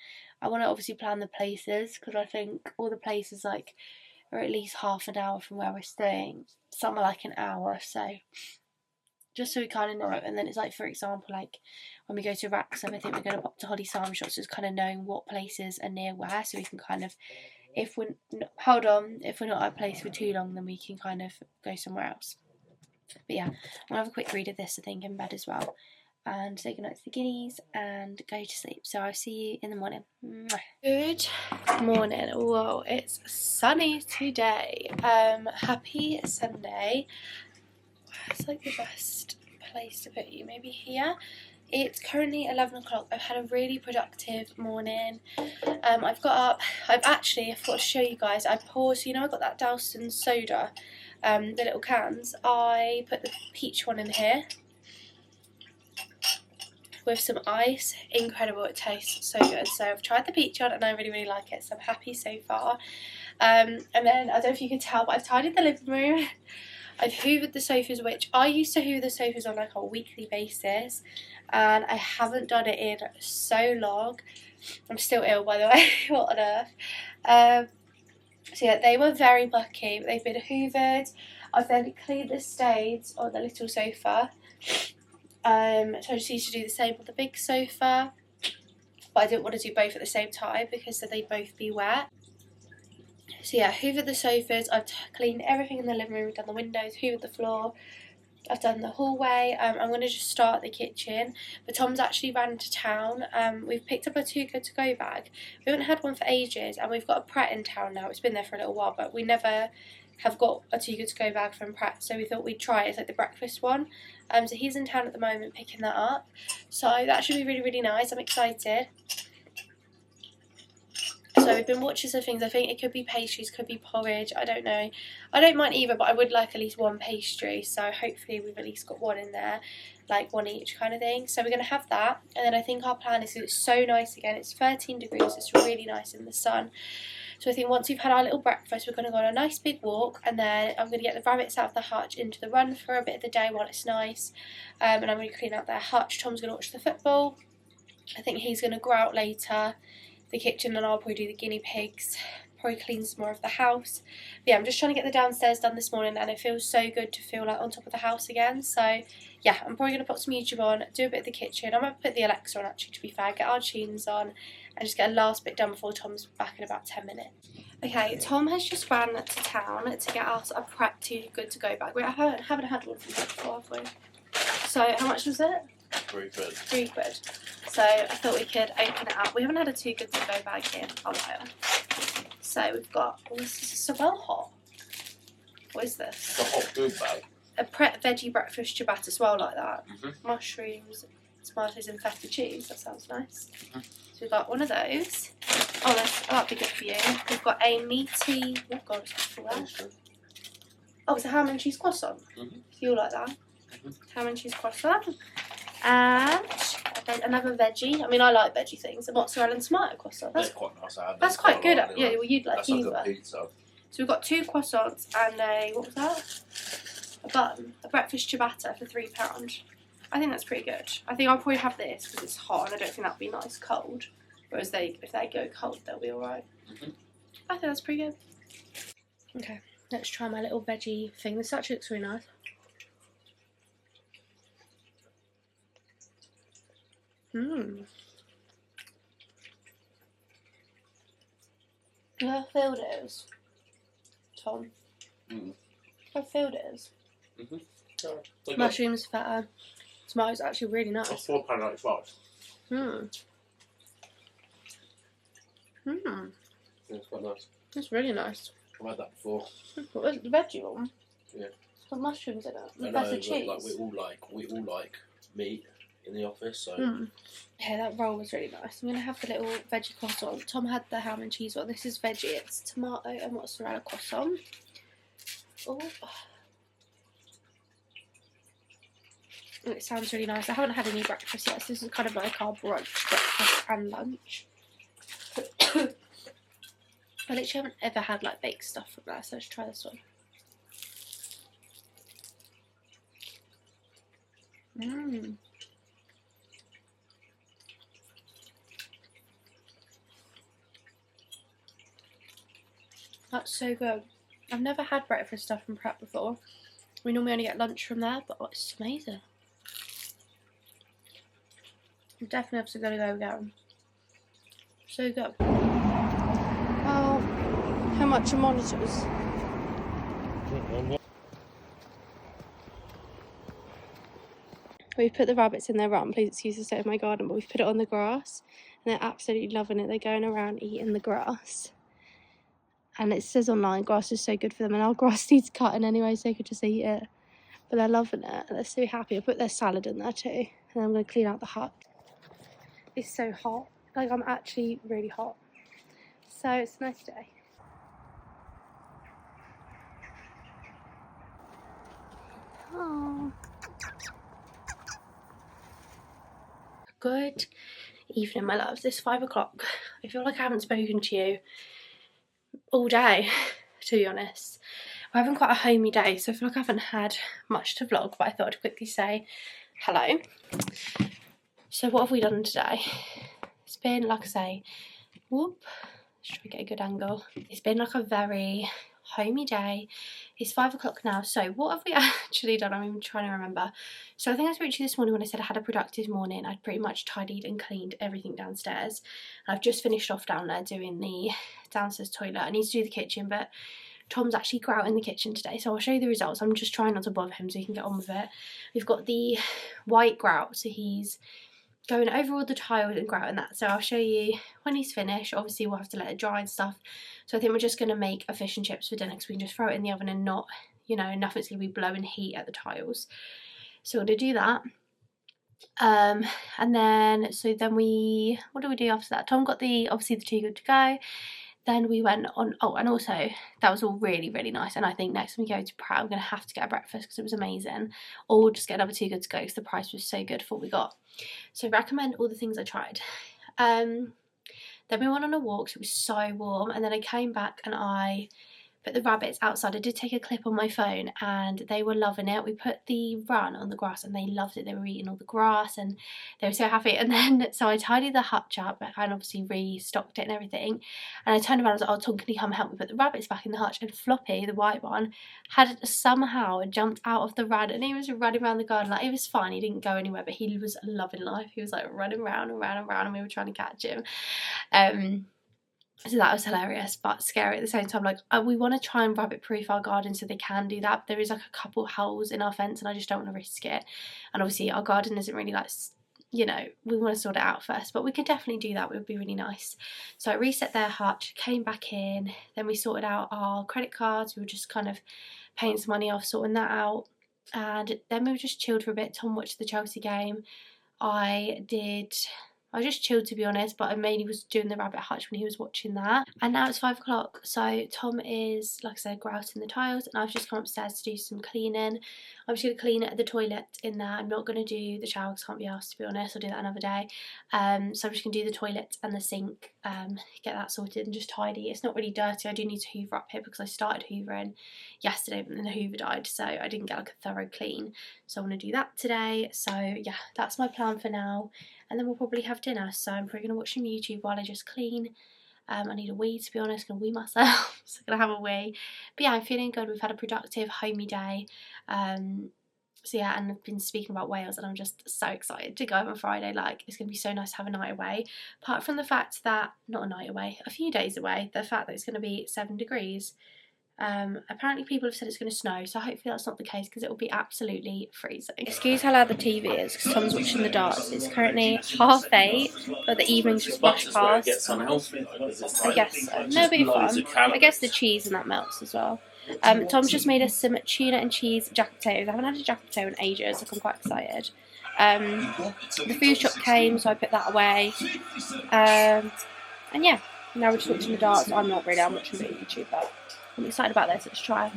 I want to obviously plan the places, because I think all the places like are at least half an hour from where we're staying. Some are like an hour, so just so we kind of know. And then it's like, for example, like when we go to Wrexham, I think we're going to pop to Holly Farm Shops, so it's kind of knowing what places are near where, so we can kind of, if we're not at a place for too long, then we can kind of go somewhere else. But yeah, I'll have a quick read of this, I think, in bed as well, and say goodnight to the guineas and go to sleep. So I'll see you in the morning. Good morning. Whoa, it's sunny today. Happy Sunday. It's like the best place to put you, maybe here. It's currently 11 o'clock. I've had a really productive morning. I've got up. I forgot to show you guys. I poured, so you know I got that Dalston soda, the little cans. I put the peach one in here with some ice. Incredible, it tastes so good. So I've tried the peach one and I really like it, so I'm happy so far. And then I don't know if you can tell, but I've tidied the living room. I've hoovered the sofas, which I used to hoover the sofas on like a weekly basis, and I haven't done it in so long. I'm still ill, by the way. What on earth? So yeah, they were very mucky, but they've been hoovered. I've then cleaned the stains on the little sofa. So I just need to do the same on the big sofa, but I didn't want to do both at the same time because then they'd both be wet. So yeah, hoovered the sofas, I've cleaned everything in the living room, done the windows, hoovered the floor, I've done the hallway. I'm going to just start the kitchen, but Tom's actually ran to town. We've picked up a Too Good To Go bag. We haven't had one for ages, and we've got a Pret in town now. It's been there for a little while, but we never have got a Too Good To Go bag from Pret, so we thought we'd try it. It's like the breakfast one. So he's in town at the moment picking that up, so that should be really nice. I'm excited. So we've been watching some things. I think it could be pastries, could be porridge, I don't know. I don't mind either, but I would like at least one pastry, so hopefully we've at least got one in there, like one each kind of thing. So we're going to have that, and then I think our plan is, it's so nice again, it's 13 degrees, it's really nice in the sun. So I think once we've had our little breakfast, we're going to go on a nice big walk, and then I'm going to get the rabbits out of the hutch into the run for a bit of the day while it's nice, and I'm going to clean out their hutch. Tom's going to watch the football. I think he's going to go out later, the kitchen, and I'll probably do the guinea pigs, probably clean some more of the house. But yeah, I'm just trying to get the downstairs done this morning, and it feels so good to feel like on top of the house again. So yeah, I'm probably going to put some YouTube on, do a bit of the kitchen. I might put the Alexa on actually, to be fair, get our tunes on and just get a last bit done before Tom's back in about 10 minutes. Okay, Tom has just ran to town to get us a prep to good to go bag. We haven't had one from him before, have we? So how much was it? £3. £3. So I thought we could open it up. We haven't had a too good to go bag in a while. So we've got, oh, this is so well hot. What is this? The hot food bag. A prep veggie breakfast ciabatta as well, like that. Mm-hmm. Mushrooms, tomatoes and feta cheese. That sounds nice. Mm-hmm. So we've got one of those. Oh, that'd be good for you. We've got a meaty, oh god, it's full that. Oh, it's a ham and cheese croissant. Mm-hmm. So you like that? Mm-hmm. Ham and cheese croissant. And another veggie. I mean, I like veggie things. A mozzarella and tomato croissant. That's quite nice. That's quite good. Anyway. Yeah, well, you'd like That's like either. a pizza. So we've got 2 croissants and a, what was that? A bun. A breakfast ciabatta for £3. I think that's pretty good. I think I'll probably have this because it's hot and I don't think that'd be nice cold. Whereas if they go cold, they'll be alright. Mm-hmm. I think that's pretty good. Okay, let's try my little veggie thing. This actually looks really nice. Mmm. How filled it is, Tom? Mm. How filled it is. Mm-hmm. Yeah, Mushrooms, feta, tomatoes, actually really nice. that's £4.95. Mmm. Mmm. Yeah, it's quite nice. It's really nice. I've had that before. What was it, the veggie one? Yeah. It's got mushrooms in it. I And know, feta but cheese. like we all like meat in the office, so Yeah, that roll was really nice. I'm going to have the little veggie croissant. Tom had the ham and cheese one. This is veggie. It's tomato and mozzarella croissant. Oh. It sounds really nice. I haven't had any breakfast yet, so this is kind of like our brunch, breakfast and lunch. I literally haven't ever had like baked stuff from there, so let's try this one. Mmm. That's so good. I've never had breakfast stuff from Prep before. We normally only get lunch from there, but it's amazing. I'm definitely have to go again. So good. Oh, how much are monitors? We've put the rabbits in their run. Please excuse the state of my garden, but we've put it on the grass and they're absolutely loving it. They're going around eating the grass. And it says online grass is so good for them, and our grass needs cutting anyway, so they could just eat it. But they're loving it, and they're so happy. I put their salad in there too, and I'm going to clean out the hut. It's so hot. Like, I'm actually really hot. So it's a nice day. Oh. Good evening, my loves. It's 5 o'clock. I feel like I haven't spoken to you all day, to be honest. We're having quite a homey day, so I feel like I haven't had much to vlog, but I thought I'd quickly say hello. So what have we done today? It's been, like I say, whoop, let's try to get a good angle. It's been like a very homey day. It's 5 o'clock now, so what have we actually done? I'm even trying to remember. So I think I spoke to you this morning when I said I had a productive morning. I'd pretty much tidied and cleaned everything downstairs. And I've just finished off down there doing the downstairs toilet. I need to do the kitchen, but Tom's actually grouting the kitchen today, so I'll show you the results. I'm just trying not to bother him so he can get on with it. We've got the white grout, so he's going over all the tiles and grouting that. So I'll show you when he's finished. Obviously we'll have to let it dry and stuff. So I think we're just going to make a fish and chips for dinner because we can just throw it in the oven and not, you know, nothing's going to be blowing heat at the tiles. So we're going to do that. And then, so then what do we do after that? Tom got obviously the Too Good To Go. Then we went on, oh, and also that was all really, really nice. And I think next time we go to Pratt, I'm going to have to get a breakfast because it was amazing. Or we'll just get another Too Good To Go because the price was so good for what we got. So recommend all the things I tried. Then we went on a walk, so it was so warm. And then I came back and I put the rabbits outside. I did take a clip on my phone and they were loving it. We put the run on the grass and they loved it. They were eating all the grass and they were so happy. And then so I tidied the hutch up and obviously restocked it and everything, and I turned around and was like, oh Tom, can you come help me put the rabbits back in the hutch? And Floppy, the white one, had somehow jumped out of the run and he was running around the garden. Like, it was fine, he didn't go anywhere, but he was loving life. He was like running around and around and around and we were trying to catch him. So that was hilarious but scary at the same time. Like, we want to try and rabbit proof our garden so they can do that. There is like a couple holes in our fence and I just don't want to risk it, and obviously our garden isn't really like, you know, we want to sort it out first, but we could definitely do that. It would be really nice. So I reset their hutch, came back in, then we sorted out our credit cards. We were just kind of paying some money off, sorting that out, and then we were just chilled for a bit. Tom watched the Chelsea game. I just chilled, to be honest, but I mainly was doing the rabbit hutch when he was watching that. And now it's 5 o'clock, so Tom is, like I said, grouting the tiles, and I've just come upstairs to do some cleaning. I'm just going to clean the toilet in there. I'm not going to do the shower because I can't be asked, to be honest. I'll do that another day. So I'm just going to do the toilet and the sink, get that sorted and just tidy. It's not really dirty. I do need to hoover up here because I started hoovering yesterday, but then the hoover died, so I didn't get like a thorough clean. So I want to do that today. So yeah, that's my plan for now. And then we'll probably have dinner. So I'm probably going to watch some YouTube while I just clean. I need a wee, to be honest. I'm going to wee myself. So I'm going to have a wee. But yeah, I'm feeling good. We've had a productive, homey day. So yeah, and I've been speaking about Wales and I'm just so excited to go on Friday. Like, it's going to be so nice to have a night away. Apart from the fact that, not a night away, a few days away, the fact that it's going to be 7 degrees. Apparently people have said it's going to snow, so hopefully that's not the case because it will be absolutely freezing. Excuse how loud the TV is because Tom's watching the darts. It's currently 8:30, but the evening's just brushed past. I guess so. No, it'll be fun. I guess the cheese and that melts as well. Tom's just made us some tuna and cheese jack potatoes. I haven't had a jack potato in ages, so I'm quite excited. The food shop came, so I put that away. And yeah, now we're just watching the darts. I'm not really, I'm watching a bit of YouTube, but I'm excited about this. Let's try.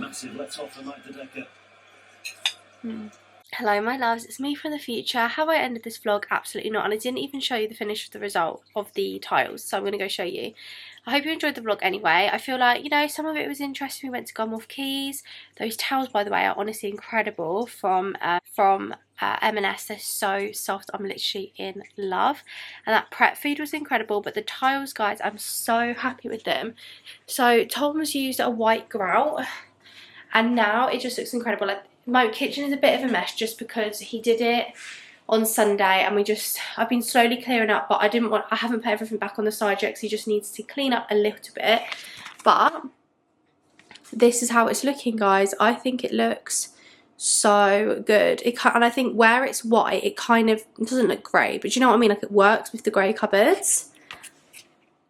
Hello my loves, it's me from the future. Have I ended this vlog? Absolutely not, and I didn't even show you the finish of the result of the tiles, so I'm going to go show you. I hope you enjoyed the vlog anyway. I feel like, you know, some of it was interesting. We went to Gunwharf Keys. Those towels, by the way, are honestly incredible from M&S. They're so soft. I'm literally in love. And that prep food was incredible, but the tiles, guys, I'm so happy with them. So Tom's used a white grout and now it just looks incredible. Like, my kitchen is a bit of a mess just because he did it on Sunday and I've been slowly clearing up, but I haven't put everything back on the side yet because he just needs to clean up a little bit. But this is how it's looking, guys. I think it looks so good. And I think where it's white, it doesn't look grey, but you know what I mean? Like, it works with the grey cupboards.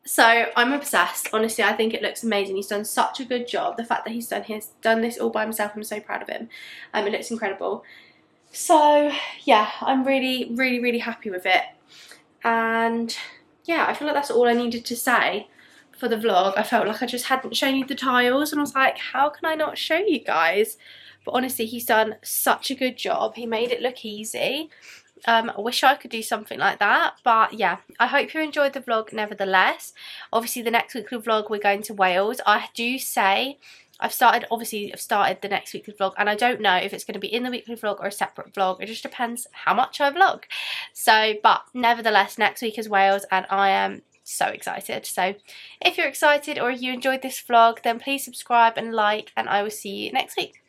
So I'm obsessed. Honestly, I think it looks amazing. He's done such a good job. The fact that he's done this all by himself, I'm so proud of him. It looks incredible. So yeah, I'm really, really, really happy with it. And yeah, I feel like that's all I needed to say for the vlog. I felt like I just hadn't shown you the tiles and I was like, how can I not show you guys? But honestly, he's done such a good job. He made it look easy. I wish I could do something like that, but yeah, I hope you enjoyed the vlog nevertheless. Obviously the next weekly vlog we're going to Wales. I do say I've started the next weekly vlog, and I don't know if it's going to be in the weekly vlog or a separate vlog. It just depends how much I vlog. So, but nevertheless, next week is Wales and I am so excited. So if you're excited or if you enjoyed this vlog, then please subscribe and like, and I will see you next week.